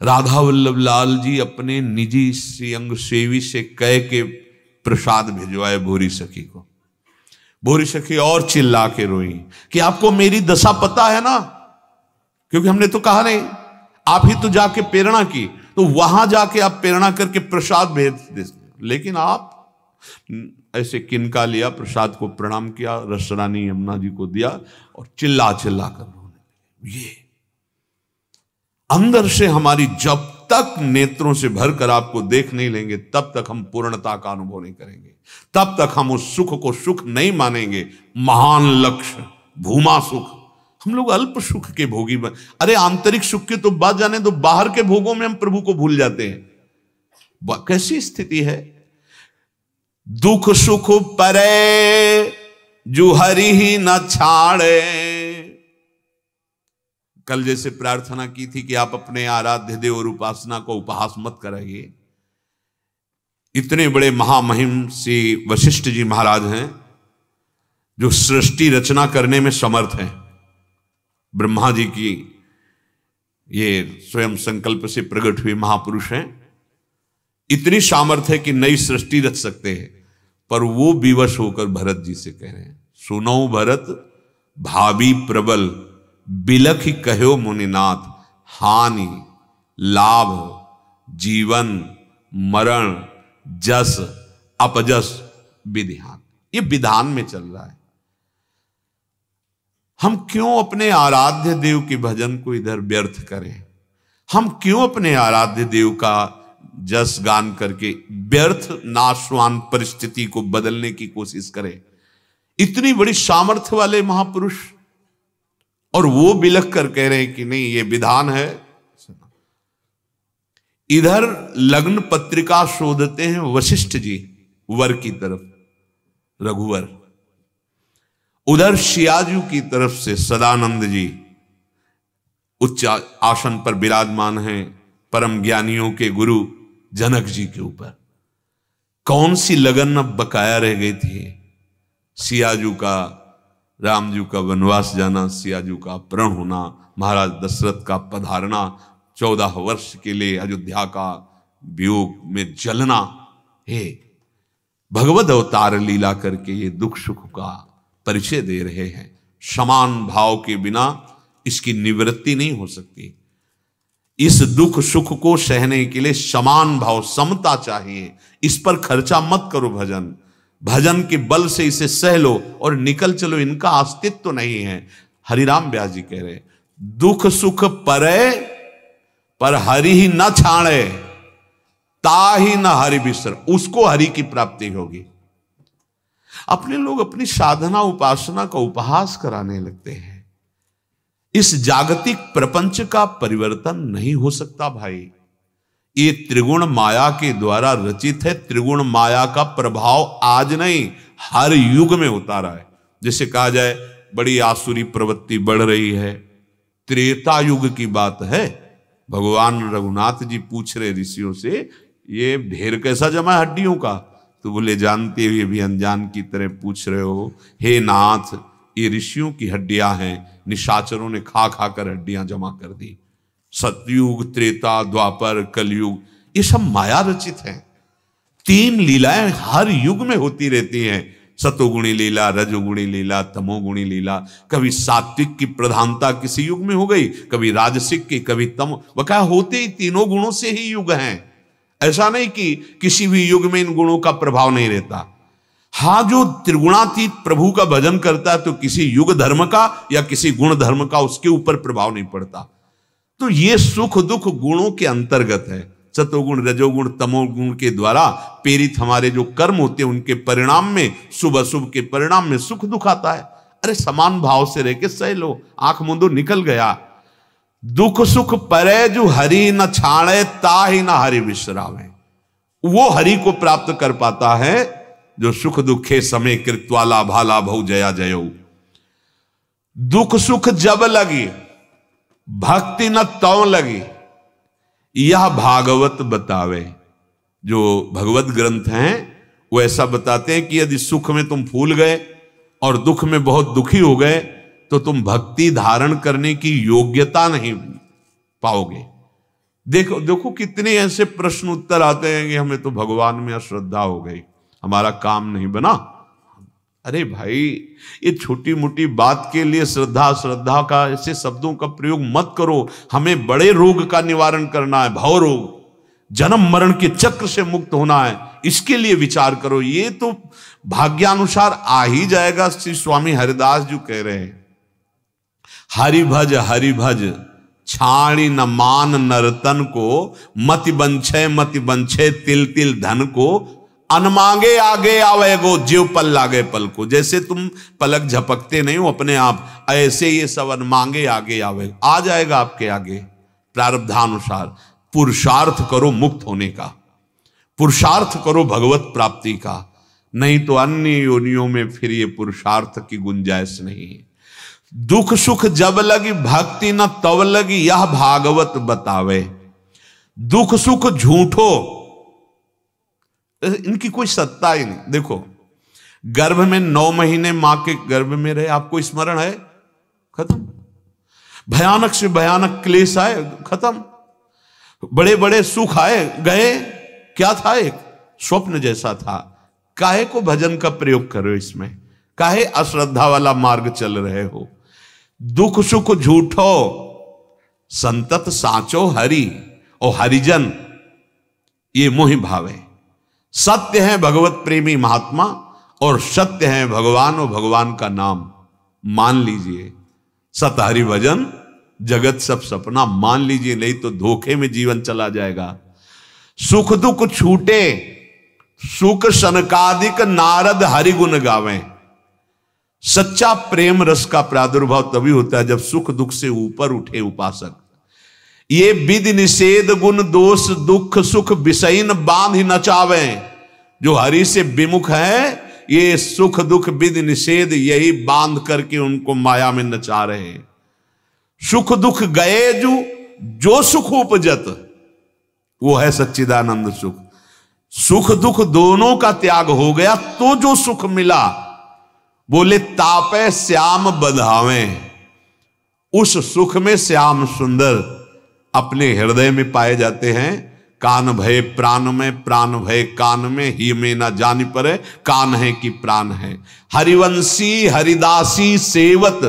Speaker 1: राधा वल्लभ लाल जी अपने निजी श्रीअंग सेवी से कह के प्रसाद भिजवाए भोरी सखी को। भोरी सखी और चिल्ला के रोई कि आपको मेरी दशा पता है ना, क्योंकि हमने तो कहा नहीं, आप ही तो जाके प्रेरणा की, तो वहां जाके आप प्रेरणा करके प्रसाद भेज दे। लेकिन आप ऐसे किनका लिया, प्रसाद को प्रणाम किया, रसरानी यमुना जी को दिया और चिल्ला चिल्ला कर रोने। ये अंदर से हमारी जब तक नेत्रों से भरकर आपको देख नहीं लेंगे तब तक हम पूर्णता का अनुभव नहीं करेंगे, तब तक हम उस सुख को सुख नहीं मानेंगे। महान लक्ष्य भूमा सुख, हम लोग अल्प सुख के भोगी अरे आंतरिक सुख के तो बात जाने दो, बाहर के भोगों में हम प्रभु को भूल जाते हैं। कैसी स्थिति है? दुख सुख परे जो हरि ही न छाड़े। कल जैसे प्रार्थना की थी कि आप अपने आराध्य देव और उपासना को उपहास मत कराइए। इतने बड़े महामहिम श्री वशिष्ठ जी महाराज हैं जो सृष्टि रचना करने में समर्थ हैं। ब्रह्मा जी की ये स्वयं संकल्प से प्रकट हुए महापुरुष हैं। इतनी सामर्थ्य है कि नई सृष्टि रच सकते हैं। पर वो विवश होकर भरत जी से कह रहे हैं, सुनो भरत भावी प्रबल, बिलख कहो मुनिनाथ, हानि लाभ जीवन मरण जस अपजस विधिहान, ये विधान में चल रहा है। हम क्यों अपने आराध्य देव के भजन को इधर व्यर्थ करें? हम क्यों अपने आराध्य देव का जस गान करके व्यर्थ नाशवान परिस्थिति को बदलने की कोशिश करें? इतनी बड़ी सामर्थ्य वाले महापुरुष, और वो बिलख कर कह रहे हैं कि नहीं ये विधान है। इधर लग्न पत्रिका शोधते हैं वशिष्ठ जी वर की तरफ, रघुवर, उधर शियाजू की तरफ से सदानंद जी उच्च आसन पर विराजमान हैं, परम ज्ञानियों के गुरु जनक जी के ऊपर। कौन सी लगन अब बकाया रह गई थी? सियाजू का, रामजू का वनवास जाना, सियाजू का अपहरण होना, महाराज दशरथ का पधारना, 14 वर्ष के लिए अयोध्या का वियोग में जलना। हे भगवद अवतार लीला करके ये दुख सुख का परिचय दे रहे हैं। समान भाव के बिना इसकी निवृत्ति नहीं हो सकती। इस दुख सुख को सहने के लिए समान भाव, समता चाहिए। इस पर खर्चा मत करो भजन, भजन के बल से इसे सह लो और निकल चलो, इनका अस्तित्व तो नहीं है। हरिराम व्यास जी कह रहे दुख सुख परे पर हरि ही न छाणे, ताहि न हरि बिसर, उसको हरि की प्राप्ति होगी। अपने लोग अपनी साधना उपासना का उपहास कराने लगते हैं। इस जागतिक प्रपंच का परिवर्तन नहीं हो सकता भाई। ये त्रिगुण माया के द्वारा रचित है। त्रिगुण माया का प्रभाव आज नहीं, हर युग में होता रहा है। जैसे कहा जाए बड़ी आसुरी प्रवृत्ति बढ़ रही है, त्रेता युग की बात है। भगवान रघुनाथ जी पूछ रहे ऋषियों से, ये ढेर कैसा जमा है हड्डियों का? तो बोले जानते हुए भी अनजान की तरह पूछ रहे हो। हे नाथ, ये ऋषियों की हड्डियां हैं, निशाचरों ने खा खा कर हड्डियां जमा कर दी। सतयुग, त्रेता, द्वापर, कलयुग, ये सब माया रचित हैं। 3 लीलाएं हर युग में होती रहती हैं। सतोगुणी लीला, रजोगुणी लीला, तमोगुणी लीला। कभी सात्विक की प्रधानता किसी युग में हो गई, कभी राजसिक की, कभी तमो, वह होते ही तीनों गुणों से ही युग हैं। ऐसा नहीं कि किसी भी युग में इन गुणों का प्रभाव नहीं रहता। हाँ, जो त्रिगुणातीत प्रभु का भजन करता है तो किसी युग धर्म का या किसी गुण धर्म का उसके ऊपर प्रभाव नहीं पड़ता। तो ये सुख दुख गुणों के अंतर्गत है। सतोगुण, रजोगुण, तमोगुण के द्वारा प्रेरित हमारे जो कर्म होते हैं उनके परिणाम में, शुभ अशुभ के परिणाम में सुख दुख आता है। अरे समान भाव से रह के सह लो, आंख मूंदो, निकल गया। दुख सुख परे जो हरि न छाणे, ताहि न हरि विश्रामे। वो हरि को प्राप्त कर पाता है जो सुख दुखे समय कृत्वाला भाला भौ जया जयो। दुख सुख जब लगी भक्ति न तौ लगी, यह भागवत बतावे। जो भगवत ग्रंथ हैं वो ऐसा बताते हैं कि यदि सुख में तुम फूल गए और दुख में बहुत दुखी हो गए तो तुम भक्ति धारण करने की योग्यता नहीं पाओगे। देखो देखो कितने ऐसे प्रश्न उत्तर आते हैं कि हमें तो भगवान में अश्रद्धा हो गई, हमारा काम नहीं बना। अरे भाई, ये छोटी मोटी बात के लिए श्रद्धा श्रद्धा का ऐसे शब्दों का प्रयोग मत करो। हमें बड़े रोग का निवारण करना है, भव रोग, जन्म मरण के चक्र से मुक्त होना है। इसके लिए विचार करो। ये तो भाग्यानुसार आ ही जाएगा। श्री स्वामी हरिदास जी कह रहे हैं, हरि भज छाणी न मान नर्तन को, मति बंछे तिल तिल धन को, अनमांगे आगे आवे गो जीव पल लागे पल को। जैसे तुम पलक झपकते नहीं हो अपने आप, ऐसे ये सब अनमांगे आगे आवे, आ जाएगा आपके आगे प्रारब्धानुसार। पुरुषार्थ करो मुक्त होने का, पुरुषार्थ करो भगवत प्राप्ति का, नहीं तो अन्य योनियों में फिर ये पुरुषार्थ की गुंजाइश नहीं है। दुख सुख जब लगी भक्ति न तब लगी, यह भागवत बतावे। दुख सुख झूठो, इनकी कोई सत्ता ही नहीं। देखो, गर्भ में 9 महीने मां के गर्भ में रहे, आपको स्मरण है? खत्म। भयानक से भयानक क्लेश आए, खत्म। बड़े बड़े सुख आए, गए। क्या था? एक स्वप्न जैसा था। काहे को भजन का प्रयोग करो इसमें? काहे अश्रद्धा वाला मार्ग चल रहे हो? दुख सुख झूठो संतत साचो हरि, और हरिजन ये मोहि भावे। सत्य है भगवत प्रेमी महात्मा और सत्य है भगवान और भगवान का नाम। मान लीजिए, सत हरि भजन जगत सब सपना, मान लीजिए, नहीं तो धोखे में जीवन चला जाएगा। सुख दुख छूटे सुख सनकादिक नारद हरि गुण गावें। सच्चा प्रेम रस का प्रादुर्भाव तभी होता है जब सुख दुख से ऊपर उठे उपासक। ये विधि निषेध गुण दोष दुख सुख विषयन बांध ही नचावे। जो हरि से विमुख है ये सुख दुख विधि निषेध यही बांध करके उनको माया में नचा रहे हैं। सुख दुख गए जो सुख उपजत वो है सच्चिदानंद सुख। सुख दुख दोनों का त्याग हो गया तो जो सुख मिला, बोले तापे श्याम बधावे। उस सुख में श्याम सुंदर अपने हृदय में पाए जाते हैं। कान भय प्राण में, प्राण भय कान में, ही में ना जानी पड़े कान है कि प्राण है। हरिवंशी हरिदासी सेवत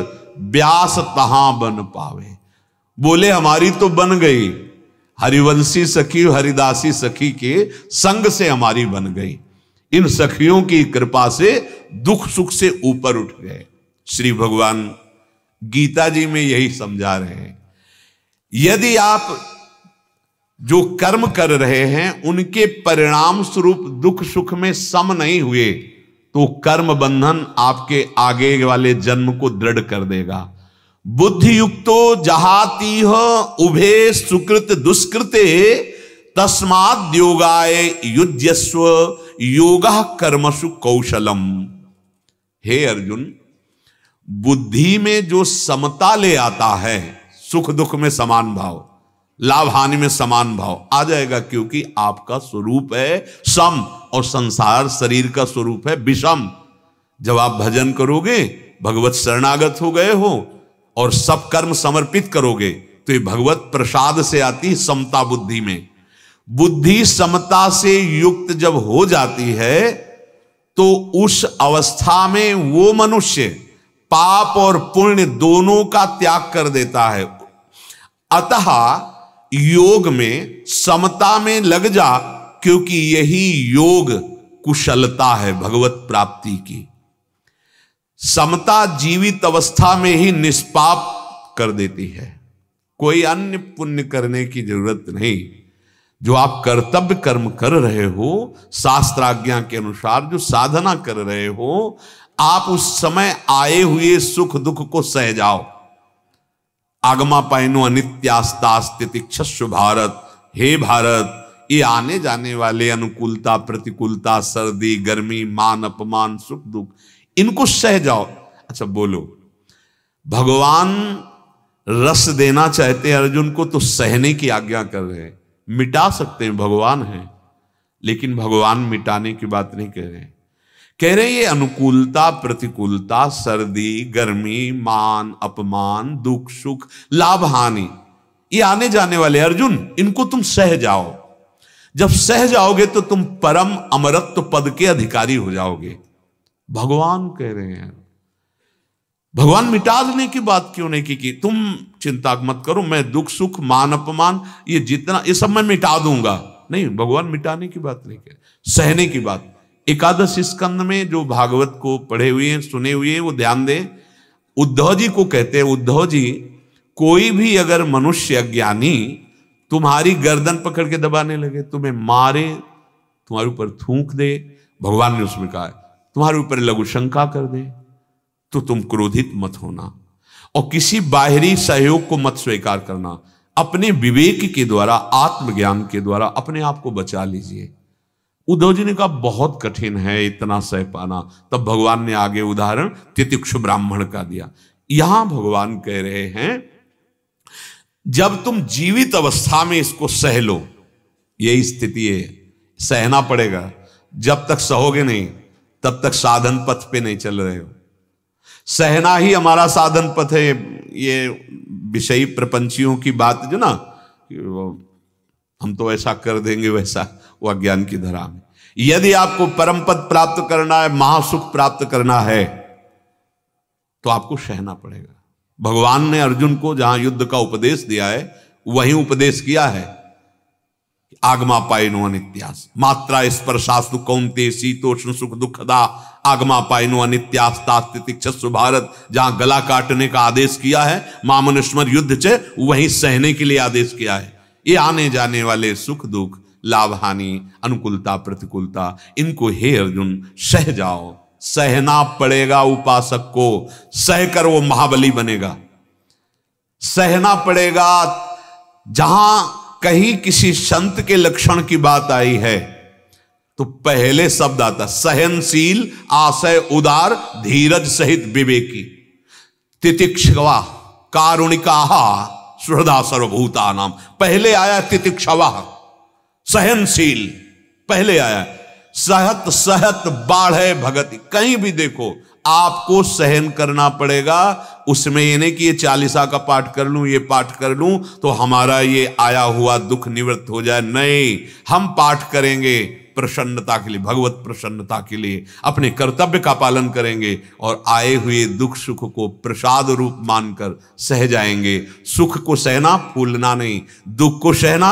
Speaker 1: व्यास तहां बन पावे। बोले हमारी तो बन गई, हरिवंशी सखी हरिदासी सखी के संग से हमारी बन गई। इन सखियों की कृपा से दुख सुख से ऊपर उठ गए। श्री भगवान गीता जी में यही समझा रहे हैं। यदि आप जो कर्म कर रहे हैं उनके परिणाम स्वरूप दुख सुख में सम नहीं हुए तो कर्म बंधन आपके आगे वाले जन्म को दृढ़ कर देगा। बुद्धि युक्तो जहाती उभे सुकृत दुष्कृते तस्माद् योगाय युज्यस्व योगा कर्मसु कौशलम। हे अर्जुन, बुद्धि में जो समता ले आता है, सुख दुख में समान भाव, लाभ हानि में समान भाव आ जाएगा, क्योंकि आपका स्वरूप है सम और संसार शरीर का स्वरूप है विषम। जब आप भजन करोगे, भगवत शरणागत हो गए हो और सब कर्म समर्पित करोगे तो ये भगवत प्रसाद से आती समता बुद्धि में। बुद्धि समता से युक्त जब हो जाती है तो उस अवस्था में वो मनुष्य पाप और पुण्य दोनों का त्याग कर देता है। अतः योग में समता में लग जा, क्योंकि यही योग कुशलता है भगवत प्राप्ति की। समता जीवित अवस्था में ही निष्पाप कर देती है। कोई अन्य पुण्य करने की जरूरत नहीं। जो आप कर्तव्य कर्म कर रहे हो, शास्त्राज्ञा के अनुसार जो साधना कर रहे हो, आप उस समय आए हुए सुख दुख को सह जाओ। आगमा पाइनो अनित्यास्तास्तितिक्षस्व भारत। हे भारत, ये आने जाने वाले अनुकूलता प्रतिकूलता, सर्दी गर्मी, मान अपमान, सुख दुख, इनको सह जाओ। अच्छा बोलो, भगवान रस देना चाहते हैं अर्जुन को तो सहने की आज्ञा कर रहे हैं। मिटा सकते हैं, भगवान हैं, लेकिन भगवान मिटाने की बात नहीं कह रहे हैं। कह रहे हैं ये अनुकूलता प्रतिकूलता, सर्दी गर्मी, मान अपमान, दुख सुख, लाभ हानि, ये आने जाने वाले अर्जुन, इनको तुम सह जाओ। जब सह जाओगे तो तुम परम अमरत्व पद के अधिकारी हो जाओगे। भगवान कह रहे हैं। भगवान मिटा देने की बात क्यों नहीं की? तुम चिंता मत करो, मैं दुख सुख मान अपमान ये जितना ये सब मैं मिटा दूंगा। नहीं, भगवान मिटाने की बात नहीं कह, सहने की बात। एकादश स्कंद में जो भागवत को पढ़े हुए हैं, सुने हुए हैं, वो ध्यान दें। उद्धव जी को कहते हैं, उद्धव जी, कोई भी अगर मनुष्य अज्ञानी तुम्हारी गर्दन पकड़ के दबाने लगे, तुम्हें मारे, तुम्हारे ऊपर थूक दे, भगवान ने उसमें कहा है तुम्हारे ऊपर लघु शंका कर दे, तो तुम क्रोधित मत होना और किसी बाहरी सहयोग को मत स्वीकार करना। अपने विवेक के द्वारा, आत्मज्ञान के द्वारा अपने आप को बचा लीजिए। उद्धव जी ने कहा बहुत कठिन है इतना सह पाना। तब भगवान ने आगे उदाहरण तितिक्षु ब्राह्मण का दिया। यहां भगवान कह रहे हैं जब तुम जीवित अवस्था में इसको सह लो, यही स्थिति है, सहना पड़ेगा। जब तक सहोगे नहीं तब तक साधन पथ पे नहीं चल रहे हो। सहना ही हमारा साधन पथ है। ये विषयी प्रपंचियों की बात जो ना, हम तो ऐसा कर देंगे वैसा, वो अज्ञान की धरा में। यदि आपको परम पद प्राप्त करना है, महासुख प्राप्त करना है, तो आपको सहना पड़ेगा। भगवान ने अर्जुन को जहां युद्ध का उपदेश दिया है वहीं उपदेश किया है। आगमा पाइनो अनित्यास। मात्रा स्पर्शास्तु कौन्ते शीतोष्ण सुख दुखदा आगमा पाइनो अनित्यास्तास्तितिक्षस्व भारत। जहां गला काटने का आदेश किया है, मामनुष्मर युद्ध च, वहीं सहने के लिए आदेश किया है। ये आने जाने वाले सुख दुख, लाभ हानि, अनुकूलता प्रतिकूलता, इनको हे अर्जुन सह जाओ। सहना पड़ेगा उपासक को, सहकर वो महाबली बनेगा। सहना पड़ेगा। जहां कहीं किसी संत के लक्षण की बात आई है तो पहले शब्द आता सहनशील, आशय उदार, धीरज सहित विवेकी, तितिक्षवा, कारुणिका, सुहृदा सर्वभूतानाम। पहले आया तितिक्षवा, सहनशील पहले आया। सहत सहत बाढ़े भगति, कहीं भी देखो आपको सहन करना पड़ेगा। उसमें ये नहीं कि ये 40 का पाठ कर लूं, ये पाठ कर लूं तो हमारा ये आया हुआ दुख निवृत्त हो जाए। नहीं, हम पाठ करेंगे प्रसन्नता के लिए, भगवत प्रसन्नता के लिए, अपने कर्तव्य का पालन करेंगे और आए हुए दुख सुख को प्रसाद रूप मानकर सह जाएंगे। सुख को सहना फूलना नहीं, दुख को सहना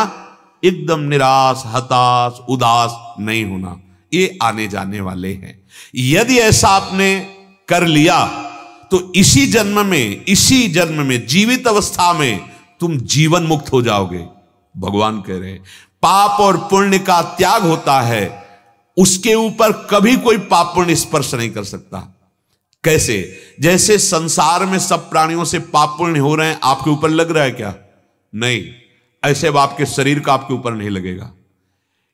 Speaker 1: एकदम निराश, हताश, उदास नहीं होना। ये आने जाने वाले हैं। यदि ऐसा आपने कर लिया तो इसी जन्म में जीवित अवस्था में तुम जीवन मुक्त हो जाओगे। भगवान कह रहे हैं पाप और पुण्य का त्याग होता है, उसके ऊपर कभी कोई पाप पुण्य स्पर्श नहीं कर सकता। कैसे? जैसे संसार में सब प्राणियों से पाप पुण्य हो रहे हैं, आपके ऊपर लग रहा है क्या? नहीं, ऐसे अब आपके शरीर का आपके ऊपर नहीं लगेगा।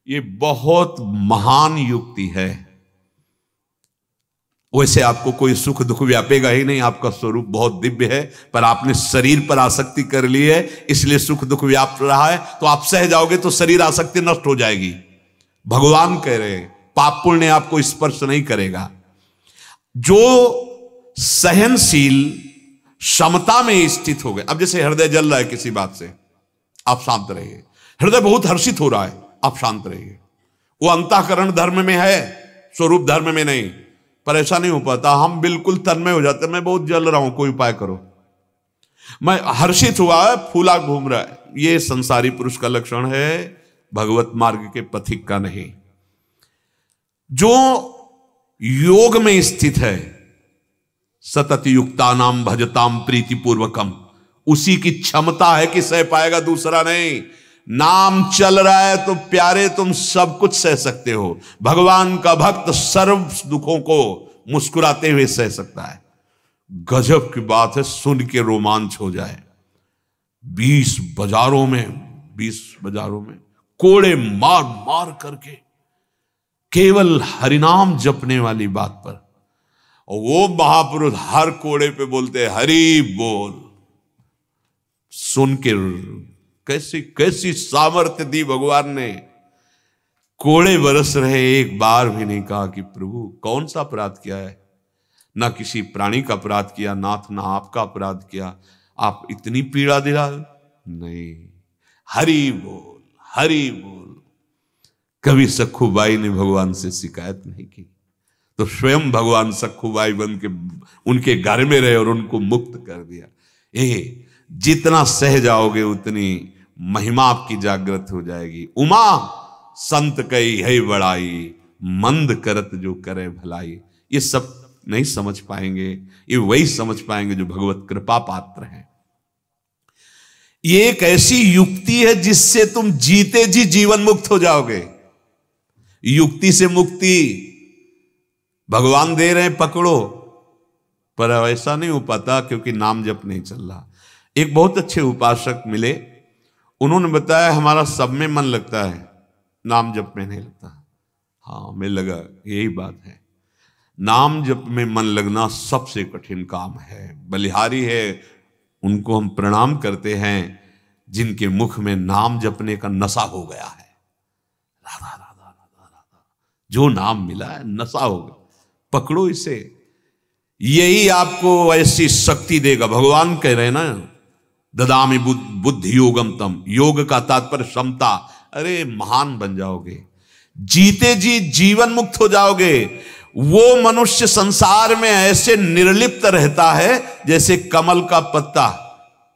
Speaker 1: ये बहुत महान युक्ति है। वैसे आपको कोई सुख दुख व्यापेगा ही नहीं, आपका स्वरूप बहुत दिव्य है, पर आपने शरीर पर आसक्ति कर ली है, इसलिए सुख दुख व्याप रहा है। तो आप सह जाओगे तो शरीर आसक्ति नष्ट हो जाएगी। भगवान कह रहे हैं पाप पुण्य आपको स्पर्श नहीं करेगा। जो सहनशील समता में स्थित हो गए, अब जैसे हृदय जल रहा है किसी बात से, आप शांत रहिए। हृदय बहुत हर्षित हो रहा है, आप शांत रहिए। वो अंतःकरण धर्म में है, स्वरूप धर्म में नहीं। पर ऐसा नहीं हो पाता, हम बिल्कुल तन्मय हो जाते हैं, मैं बहुत जल रहा हूं, कोई उपाय करो। मैं हर्षित हुआ है, फूला घूम रहा है, ये संसारी पुरुष का लक्षण है, भगवत मार्ग के पथिक का नहीं। जो योग में स्थित है, सतत युक्तानाम भजताम प्रीतिपूर्वकम, उसी की क्षमता है कि सह पाएगा, दूसरा नहीं। नाम चल रहा है तो प्यारे तुम सब कुछ सह सकते हो। भगवान का भक्त सर्व दुखों को मुस्कुराते हुए सह सकता है। गजब की बात है, सुन के रोमांच हो जाए। 20 बाजारों में कोड़े मार मार करके केवल हरिनाम जपने वाली बात पर, और वो महापुरुष हर कोड़े पे बोलते हरि बोल। सुन के कैसी कैसी सामर्थ्य दी भगवान ने। कोड़े बरस रहे, एक बार भी नहीं कहा कि प्रभु कौन सा अपराध किया है। ना किसी प्राणी का अपराध किया, नाथ ना आपका अपराध किया, आप इतनी पीड़ा दिला नहीं। हरि बोल हरि बोल। कभी सखुबाई ने भगवान से शिकायत नहीं की, तो स्वयं भगवान सखुबाई बन के उनके घर में रहे और उनको मुक्त कर दिया। जितना सह जाओगे उतनी महिमा आपकी जागृत हो जाएगी। उमा संत कई है बड़ाई, मंद करत जो करे भलाई। ये सब नहीं समझ पाएंगे, ये वही समझ पाएंगे जो भगवत कृपा पात्र हैं। ये एक ऐसी युक्ति है जिससे तुम जीते जी जीवन मुक्त हो जाओगे। युक्ति से मुक्ति भगवान दे रहे हैं, पकड़ो, पर ऐसा नहीं हो पाता क्योंकि नाम जप नहीं चल रहा। एक बहुत अच्छे उपासक मिले, उन्होंने बताया हमारा सब में मन लगता है, नाम जप में नहीं लगता। हाँ, मैं लगा यही बात है, नाम जप में मन लगना सबसे कठिन काम है। बलिहारी है, उनको हम प्रणाम करते हैं जिनके मुख में नाम जपने का नशा हो गया है। राधा राधा राधा राधा, जो नाम मिला है नशा हो गया, पकड़ो इसे, यही आपको ऐसी शक्ति देगा। भगवान कह रहे हैं ना, ददामि बुद्धि योगम तम, योग का तात्पर्य क्षमता। अरे महान बन जाओगे, जीते जी जीवन मुक्त हो जाओगे। वो मनुष्य संसार में ऐसे निर्लिप्त रहता है जैसे कमल का पत्ता,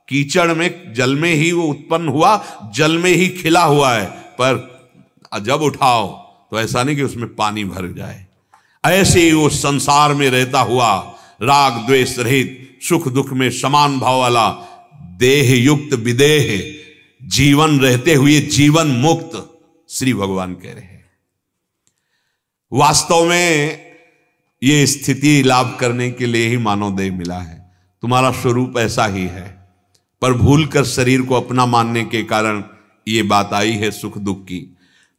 Speaker 1: कीचड़ में जल में ही वो उत्पन्न हुआ, जल में ही खिला हुआ है, पर और जब उठाओ तो ऐसा नहीं कि उसमें पानी भर जाए। ऐसे ही वो संसार में रहता हुआ राग द्वेष रहित सुख दुख में समान भाव वाला देह युक्त विदेह जीवन रहते हुए जीवन मुक्त श्री भगवान कह रहे हैं। वास्तव में ये स्थिति लाभ करने के लिए ही मानव देह मिला है। तुम्हारा स्वरूप ऐसा ही है, पर भूल कर शरीर को अपना मानने के कारण ये बात आई है सुख दुख की।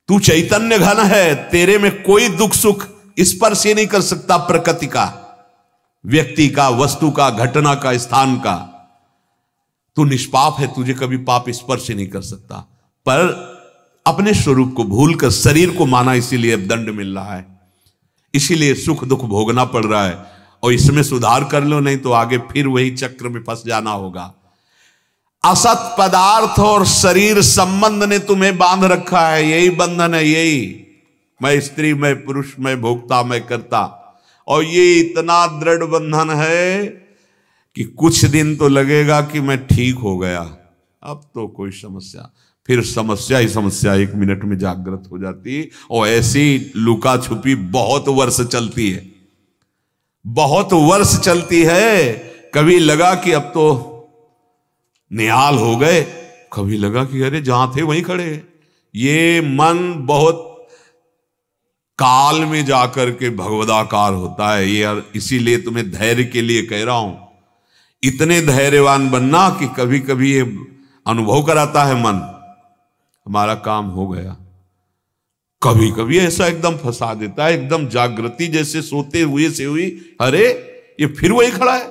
Speaker 1: तू चैतन्य घन है, तेरे में कोई दुख सुख स्पर्श ही नहीं कर सकता, प्रकृति का, व्यक्ति का, वस्तु का, घटना का, स्थान का। तू निष्पाप है, तुझे कभी पाप स्पर्श ही नहीं कर सकता, पर अपने स्वरूप को भूल कर शरीर को माना, इसीलिए अब दंड मिल रहा है, इसीलिए सुख दुख भोगना पड़ रहा है। और इसमें सुधार कर लो, नहीं तो आगे फिर वही चक्र में फंस जाना होगा। असत पदार्थ और शरीर संबंध ने तुम्हें बांध रखा है, यही बंधन है, यही मैं स्त्री, मैं पुरुष, मैं भोक्ता, मैं करता। और ये इतना दृढ़ बंधन है कि कुछ दिन तो लगेगा कि मैं ठीक हो गया, अब तो कोई समस्या, फिर समस्या ही समस्या 1 मिनट में जागृत हो जाती। और ऐसी लुका छुपी बहुत वर्ष चलती है, बहुत वर्ष चलती है। कभी लगा कि अब तो निहाल हो गए, कभी लगा कि अरे जहां थे वहीं खड़े हैं। ये मन बहुत काल में जाकर के भगवदाकार होता है। ये इसीलिए तुम्हें धैर्य के लिए कह रहा हूं, इतने धैर्यवान बनना कि कभी कभी ये अनुभव कराता है मन हमारा काम हो गया। कभी कभी ऐसा एकदम फंसा देता है, एकदम जागृति जैसे सोते हुए से हुई, अरे ये फिर वही खड़ा है।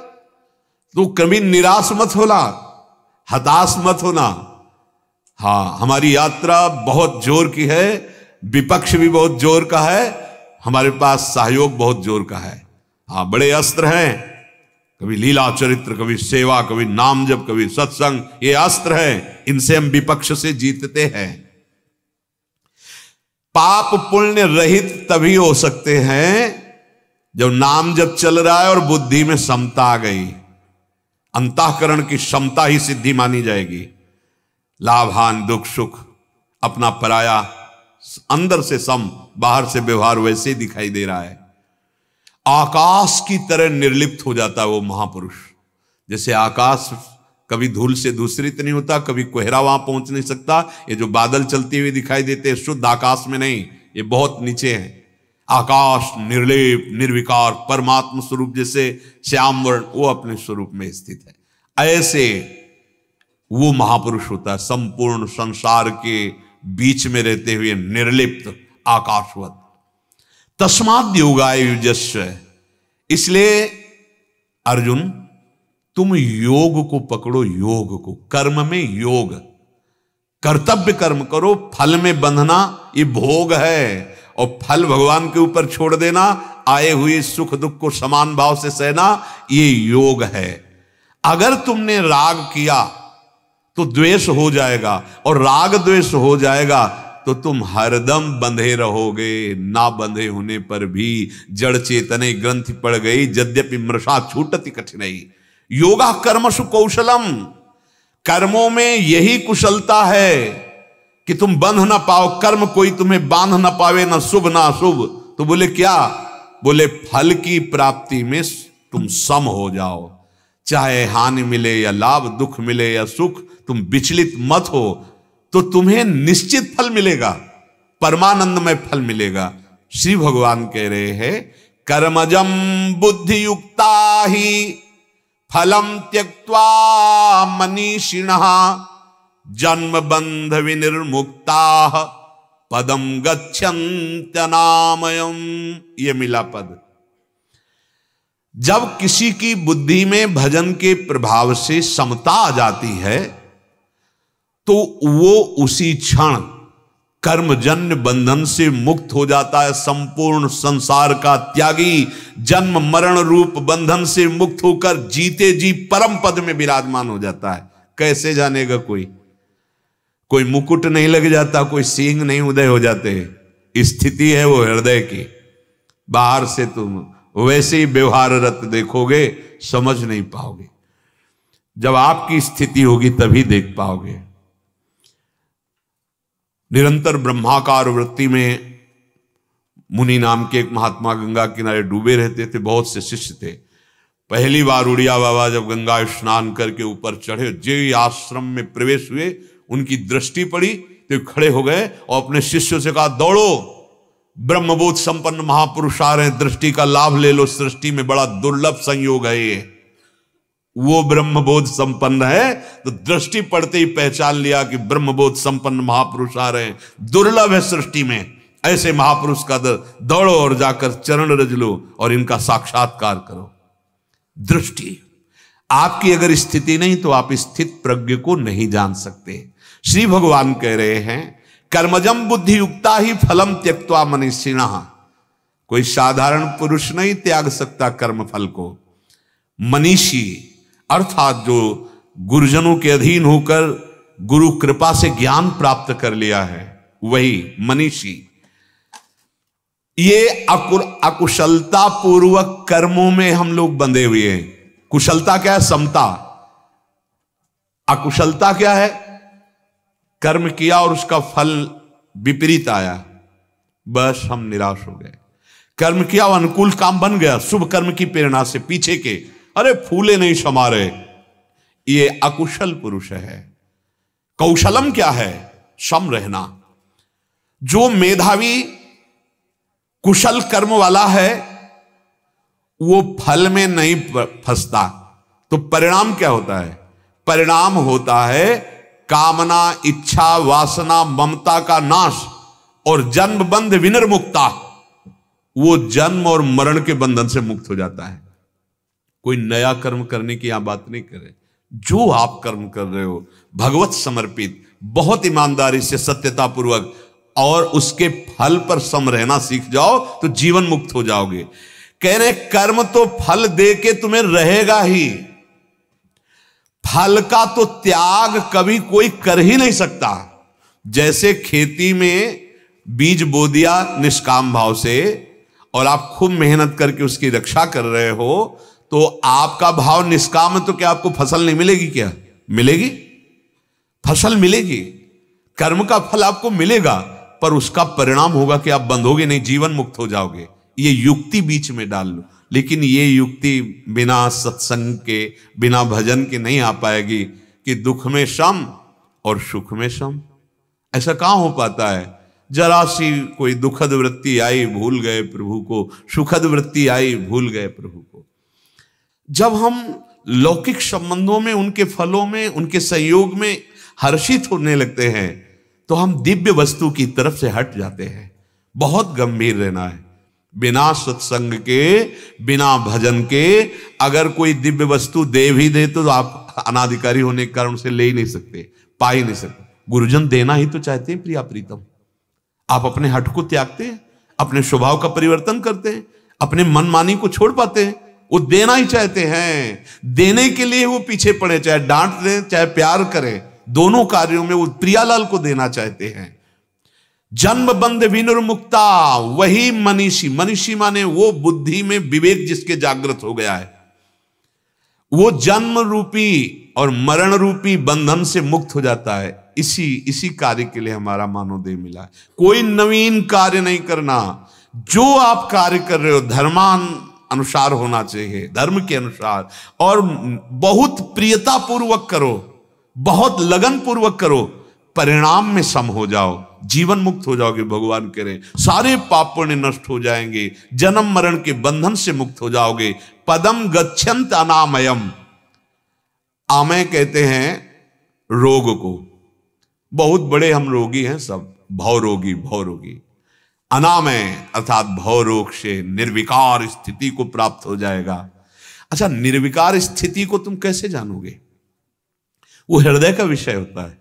Speaker 1: तो कभी निराश मत होना, हताश मत होना। हाँ, हमारी यात्रा बहुत जोर की है, विपक्ष भी बहुत जोर का है, हमारे पास सहयोग बहुत जोर का है। हाँ, बड़े अस्त्र हैं, कभी लीला चरित्र, कभी सेवा, कभी नाम जप, कभी सत्संग, ये अस्त्र है, इनसे हम विपक्ष से जीतते हैं। पाप पुण्य रहित तभी हो सकते हैं जब नाम जब चल रहा है और बुद्धि में समता आ गई, अंतःकरण की क्षमता ही सिद्धि मानी जाएगी। लाभान दुख सुख, अपना पराया, अंदर से सम, बाहर से व्यवहार वैसे ही दिखाई दे रहा है। आकाश की तरह निर्लिप्त हो जाता है वो महापुरुष। जैसे आकाश कभी धूल से दूषित नहीं होता, कभी कोहरा वहां पहुंच नहीं सकता। ये जो बादल चलते हुए दिखाई देते हैं शुद्ध आकाश में नहीं, ये बहुत नीचे है। आकाश निर्लेप निर्विकार परमात्मा स्वरूप, जैसे श्याम वर्ण, वो अपने स्वरूप में स्थित है। ऐसे वो महापुरुष होता है, संपूर्ण संसार के बीच में रहते हुए निर्लिप्त आकाशवत। तस्माद् योगाय युज्यस्व, इसलिए अर्जुन तुम योग को पकड़ो, योग को, कर्म में योग, कर्तव्य कर्म करो, फल में बंधना ये भोग है, और फल भगवान के ऊपर छोड़ देना, आए हुए सुख दुख को समान भाव से सहना, ये योग है। अगर तुमने राग किया तो द्वेष हो जाएगा, और राग द्वेष हो जाएगा तो तुम हरदम बंधे रहोगे। ना बंधे होने पर भी जड़ चेतने ग्रंथि पड़ गई, यद्यपि मृषा छूटति कठिनाई। योगा कर्मसु कौशलम, कर्मों में यही कुशलता है कि तुम बंध ना पाओ, कर्म कोई तुम्हें बांध ना पावे, ना शुभ ना अशुभ। तो बोले क्या? बोले फल की प्राप्ति में तुम सम हो जाओ, चाहे हानि मिले या लाभ, दुख मिले या सुख, तुम विचलित मत हो, तो तुम्हें निश्चित फल मिलेगा, परमानंदमय फल मिलेगा। श्री भगवान कह रहे हैं कर्मजम बुद्धि युक्ता ही फलम त्यक्त्वा मनीषिणः जन्म बंध विनिर्मुक्ता पदम गच्छन्त्यनामयम्। ये मिला पद। जब किसी की बुद्धि में भजन के प्रभाव से समता आ जाती है तो वो उसी क्षण कर्मजन्य बंधन से मुक्त हो जाता है। संपूर्ण संसार का त्यागी जन्म मरण रूप बंधन से मुक्त होकर जीते जी परम पद में विराजमान हो जाता है। कैसे जानेगा कोई? कोई मुकुट नहीं लग जाता, कोई सींग नहीं उदय हो जाते। स्थिति है वो हृदय की। बाहर से तुम वैसे ही व्यवहाररत देखोगे, समझ नहीं पाओगे। जब आपकी स्थिति होगी तभी देख पाओगे। निरंतर ब्रह्माकार वृत्ति में मुनि नाम के एक महात्मा गंगा किनारे डूबे रहते थे। बहुत से शिष्य थे। पहली बार उड़िया बाबा जब गंगा स्नान करके ऊपर चढ़े, जो आश्रम में प्रवेश हुए, उनकी दृष्टि पड़ी तो खड़े हो गए और अपने शिष्यों से कहा, दौड़ो, ब्रह्मबोध संपन्न महापुरुष आ रहे हैं, दृष्टि का लाभ ले लो। सृष्टि में बड़ा दुर्लभ संयोग है ये। वो ब्रह्मबोध संपन्न है तो दृष्टि पड़ते ही पहचान लिया कि ब्रह्मबोध संपन्न महापुरुष आ रहे हैं, दुर्लभ है सृष्टि में ऐसे महापुरुष का दौड़ो और जाकर चरण रज लो और इनका साक्षात्कार करो। दृष्टि आपकी अगर स्थिति नहीं तो आप स्थित प्रज्ञ को नहीं जान सकते। श्री भगवान कह रहे हैं, कर्मजम बुद्धि युक्ता ही फलम त्यक्त्वा मनीषिणः। कोई साधारण पुरुष नहीं त्याग सकता कर्म फल को। मनीषी अर्थात जो गुरुजनों के अधीन होकर गुरु कृपा से ज्ञान प्राप्त कर लिया है, वही मनीषी। ये अकुशलता पूर्वक कर्मों में हम लोग बंधे हुए हैं। कुशलता क्या है? समता। अकुशलता क्या है? कर्म किया और उसका फल विपरीत आया, बस हम निराश हो गए। कर्म किया और अनुकूल काम बन गया, शुभ कर्म की प्रेरणा से पीछे के अरे फूले नहीं समा रहे, ये अकुशल पुरुष है। कौशलम क्या है? सम रहना। जो मेधावी कुशल कर्म वाला है वो फल में नहीं फंसता। तो परिणाम क्या होता है? परिणाम होता है कामना, इच्छा, वासना, ममता का नाश और जन्म बंध विनिर्मुक्ता। वो जन्म और मरण के बंधन से मुक्त हो जाता है। कोई नया कर्म करने की यहां बात नहीं करे। जो आप कर्म कर रहे हो भगवत समर्पित, बहुत ईमानदारी से, सत्यता पूर्वक, और उसके फल पर सम रहना सीख जाओ तो जीवन मुक्त हो जाओगे। कह रहे कर्म तो फल दे के तुम्हें रहेगा ही, फल का तो त्याग कभी कोई कर ही नहीं सकता। जैसे खेती में बीज बो दिया निष्काम भाव से और आप खूब मेहनत करके उसकी रक्षा कर रहे हो, तो आपका भाव निष्काम है तो क्या आपको फसल नहीं मिलेगी? क्या मिलेगी? फसल मिलेगी। कर्म का फल आपको मिलेगा, पर उसका परिणाम होगा कि आप बंधोगे नहीं, जीवन मुक्त हो जाओगे। ये युक्ति बीच में डाल लो, लेकिन ये युक्ति बिना सत्संग के, बिना भजन के नहीं आ पाएगी कि दुख में सम और सुख में सम। ऐसा कहां हो पाता है? जरा सी कोई दुखद वृत्ति आई, भूल गए प्रभु को, सुखद वृत्ति आई, भूल गए प्रभु को। जब हम लौकिक संबंधों में, उनके फलों में, उनके संयोग में हर्षित होने लगते हैं तो हम दिव्य वस्तु की तरफ से हट जाते हैं। बहुत गंभीर रहना है। बिना सत्संग के, बिना भजन के अगर कोई दिव्य वस्तु दे भी दे तो आप अनाधिकारी होने के कारण उसे ले ही नहीं सकते, पा ही नहीं सकते। गुरुजन देना ही तो चाहते हैं प्रिया प्रीतम। आप अपने हट को त्यागते हैं, अपने स्वभाव का परिवर्तन करते हैं, अपने मनमानी को छोड़ पाते हैं। वो देना ही चाहते हैं। देने के लिए वो पीछे पड़े, चाहे डांट दें चाहे प्यार करें, दोनों कार्यों में वो प्रियालाल को देना चाहते हैं। जन्म बंध विनिर्मुक्ता, वही मनीषी। मनीषी माने वो बुद्धि में विवेक जिसके जागृत हो गया है, वो जन्म रूपी और मरण रूपी बंधन से मुक्त हो जाता है। इसी कार्य के लिए हमारा मानवदेह मिला है। कोई नवीन कार्य नहीं करना। जो आप कार्य कर रहे हो धर्मान अनुसार होना चाहिए, धर्म के अनुसार, और बहुत प्रियता पूर्वक करो, बहुत लगन पूर्वक करो, परिणाम में सम हो जाओ, जीवन मुक्त हो जाओगे। भगवान कह रहे सारे पाप पुण्य नष्ट हो जाएंगे, जन्म मरण के बंधन से मुक्त हो जाओगे। पदम गच्छन्त अनामयम। आमय कहते हैं रोग को। बहुत बड़े हम रोगी हैं सब, भवरोगी, भवरोगी। अनामय अर्थात भव रोग से निर्विकार स्थिति को प्राप्त हो जाएगा। अच्छा, निर्विकार स्थिति को तुम कैसे जानोगे? वो हृदय का विषय होता है।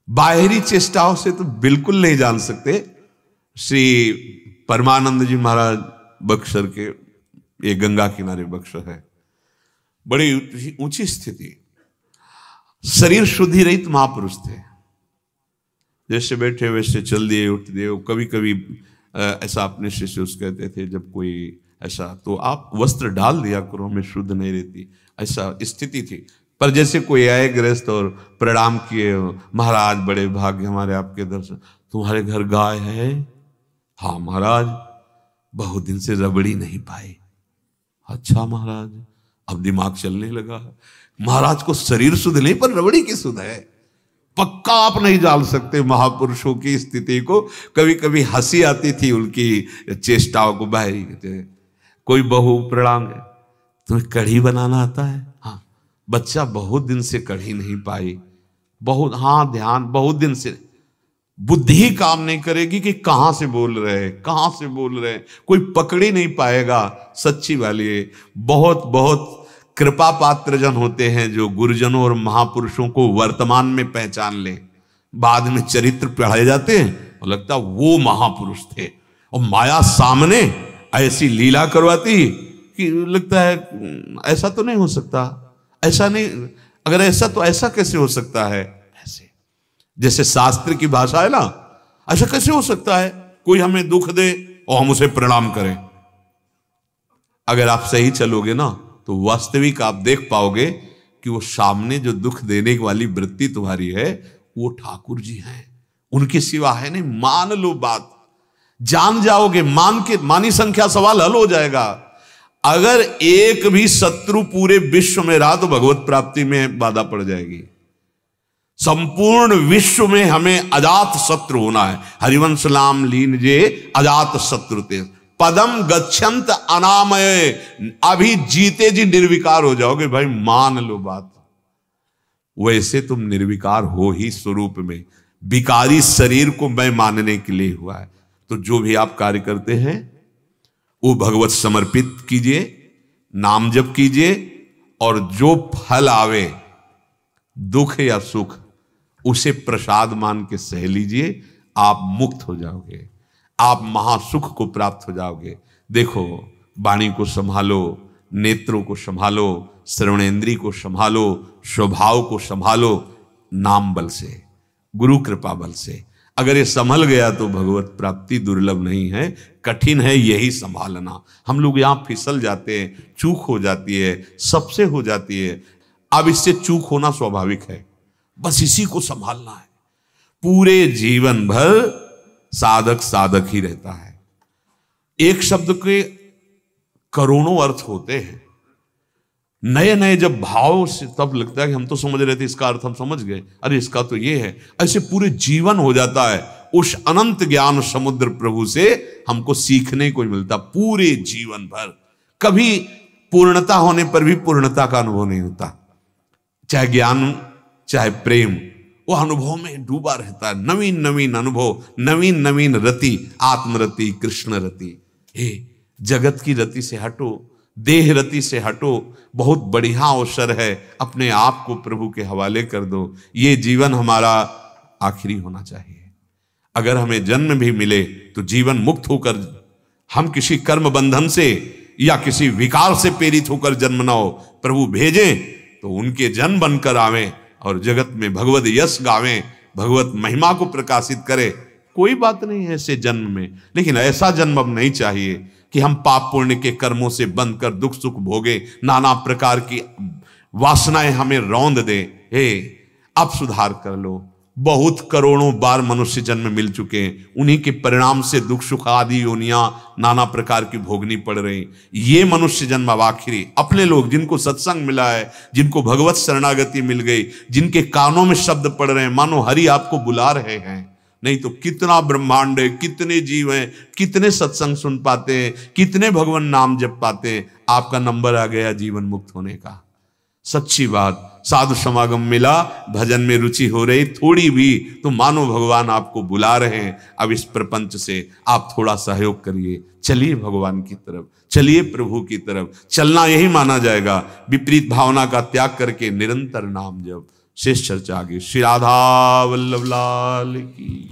Speaker 1: बाहरी चेष्टाओं से तो बिल्कुल नहीं जान सकते। श्री परमानंद जी महाराज बक्सर के, ये गंगा किनारे बक्सर है, बड़ी ऊंची स्थिति, शरीर शुद्धि रहित महापुरुष थे। जैसे बैठे वैसे चल दिए, उठ दिए। कभी कभी ऐसा अपने शिष्य कहते थे, जब कोई ऐसा तो आप वस्त्र डाल दिया करो, हमें शुद्ध नहीं रहती, ऐसा स्थिति थी। पर जैसे कोई आए गृहस्थ और प्रणाम किए, महाराज बड़े भाग्य हमारे आपके दर्शन, तुम्हारे घर गाय है? हाँ महाराज, बहुत दिन से रबड़ी नहीं पाई। अच्छा महाराज, अब दिमाग चलने लगा। महाराज को शरीर सुध नहीं, पर रबड़ी की सुध है। पक्का आप नहीं जान सकते महापुरुषों की स्थिति को। कभी कभी हंसी आती थी उनकी चेष्टाओं को। बाहरी कोई बहू प्रणाम, तुम्हें कढ़ी बनाना आता है? हाँ। बच्चा बहुत दिन से कढ़ी नहीं पाई, बहुत, हाँ ध्यान, बहुत दिन से। बुद्धि काम नहीं करेगी कि कहां से बोल रहे हैं, कहां से बोल रहे हैं, कोई पकड़ ही नहीं पाएगा। सच्ची वाली है। बहुत बहुत कृपा पात्र जन होते हैं जो गुरुजनों और महापुरुषों को वर्तमान में पहचान ले, बाद में चरित्र पढ़ाए जाते हैं और लगता वो महापुरुष थे, और माया सामने ऐसी लीला करवाती कि लगता है ऐसा तो नहीं हो सकता, ऐसा नहीं, अगर ऐसा तो ऐसा कैसे हो सकता है। ऐसे जैसे शास्त्र की भाषा है ना, ऐसा कैसे हो सकता है कोई हमें दुख दे और हम उसे प्रणाम करें। अगर आप सही चलोगे ना तो वास्तविक आप देख पाओगे कि वो सामने जो दुख देने वाली वृत्ति तुम्हारी है वो ठाकुर जी हैं, उनके सिवा है नहीं। मान लो बात, जान जाओगे, मानी संख्या सवाल हल हो जाएगा। अगर एक भी शत्रु पूरे विश्व में रहा तो भगवत प्राप्ति में बाधा पड़ जाएगी। संपूर्ण विश्व में हमें अजात शत्रु होना है। हरिवंश नाम लीन अजात शत्रु ते पदम गच्छंत अनामय, अभी जीते जी निर्विकार हो जाओगे। भाई मान लो बात, वैसे तुम निर्विकार हो ही स्वरूप में, विकारी शरीर को मैं मानने के लिए हुआ है। तो जो भी आप कार्य करते हैं वो भगवत समर्पित कीजिए, नाम जप कीजिए, और जो फल आवे दुख या सुख उसे प्रसाद मान के सह लीजिए। आप मुक्त हो जाओगे, आप महासुख को प्राप्त हो जाओगे। देखो, वाणी को संभालो, नेत्रों को संभालो, श्रवणेंद्रिय को संभालो, स्वभाव को संभालो, नाम बल से, गुरु कृपा बल से। अगर ये संभल गया तो भगवत प्राप्ति दुर्लभ नहीं है, कठिन है यही संभालना। हम लोग यहां फिसल जाते हैं, चूक हो जाती है, सबसे हो जाती है। अब इससे चूक होना स्वाभाविक है, बस इसी को संभालना है। पूरे जीवन भर साधक साधक ही रहता है। एक शब्द के करोड़ों अर्थ होते हैं। नए नए जब भाव से तब लगता है कि हम तो समझ रहे थे, इसका अर्थ हम समझ गए, अरे इसका तो ये है। ऐसे पूरे जीवन हो जाता है। उस अनंत ज्ञान समुद्र प्रभु से हमको सीखने को मिलता पूरे जीवन भर। कभी पूर्णता होने पर भी पूर्णता का अनुभव नहीं होता। चाहे ज्ञान चाहे प्रेम, वो अनुभव में डूबा रहता है। नवीन नवीन अनुभव, नवीन नवीन रति, आत्मरति, कृष्ण रति। हे, जगत की रति से हटो, देह रति से हटो। बहुत बढ़िया अवसर है, अपने आप को प्रभु के हवाले कर दो। ये जीवन हमारा आखिरी होना चाहिए। अगर हमें जन्म भी मिले तो जीवन मुक्त होकर, हम किसी कर्म बंधन से या किसी विकार से प्रेरित होकर जन्म ना हो। प्रभु भेजें तो उनके जन बनकर आवें और जगत में भगवत यश गावें, भगवत महिमा को प्रकाशित करें। कोई बात नहीं है ऐसे जन्म में, लेकिन ऐसा जन्म अब नहीं चाहिए कि हम पाप पुण्य के कर्मों से बंध कर दुख सुख भोगे, नाना प्रकार की वासनाएं हमें रौंद दे। हे, अब सुधार कर लो। बहुत करोड़ों बार मनुष्य जन्म मिल चुके हैं, उन्हीं के परिणाम से दुख सुख आदि योनियां नाना प्रकार की भोगनी पड़ रही। ये मनुष्य जन्म अब आखिरी। अपने लोग जिनको सत्संग मिला है, जिनको भगवत शरणागति मिल गई, जिनके कानों में शब्द पड़ रहे हैं, मानो हरि आपको बुला रहे हैं। नहीं तो कितना ब्रह्मांड है, कितने जीव हैं, कितने सत्संग सुन पाते हैं, कितने भगवान नाम जप पाते हैं। आपका नंबर आ गया जीवन मुक्त होने का। सच्ची बात, साधु समागम मिला, भजन में रुचि हो रही थोड़ी भी, तो मानो भगवान आपको बुला रहे हैं। अब इस प्रपंच से आप थोड़ा सहयोग करिए, चलिए भगवान की तरफ, चलिए प्रभु की तरफ। चलना यही माना जाएगा। विपरीत भावना का त्याग करके निरंतर नाम जप। शेष चर्चा आगे। श्री राधा वल्लभ लाल की।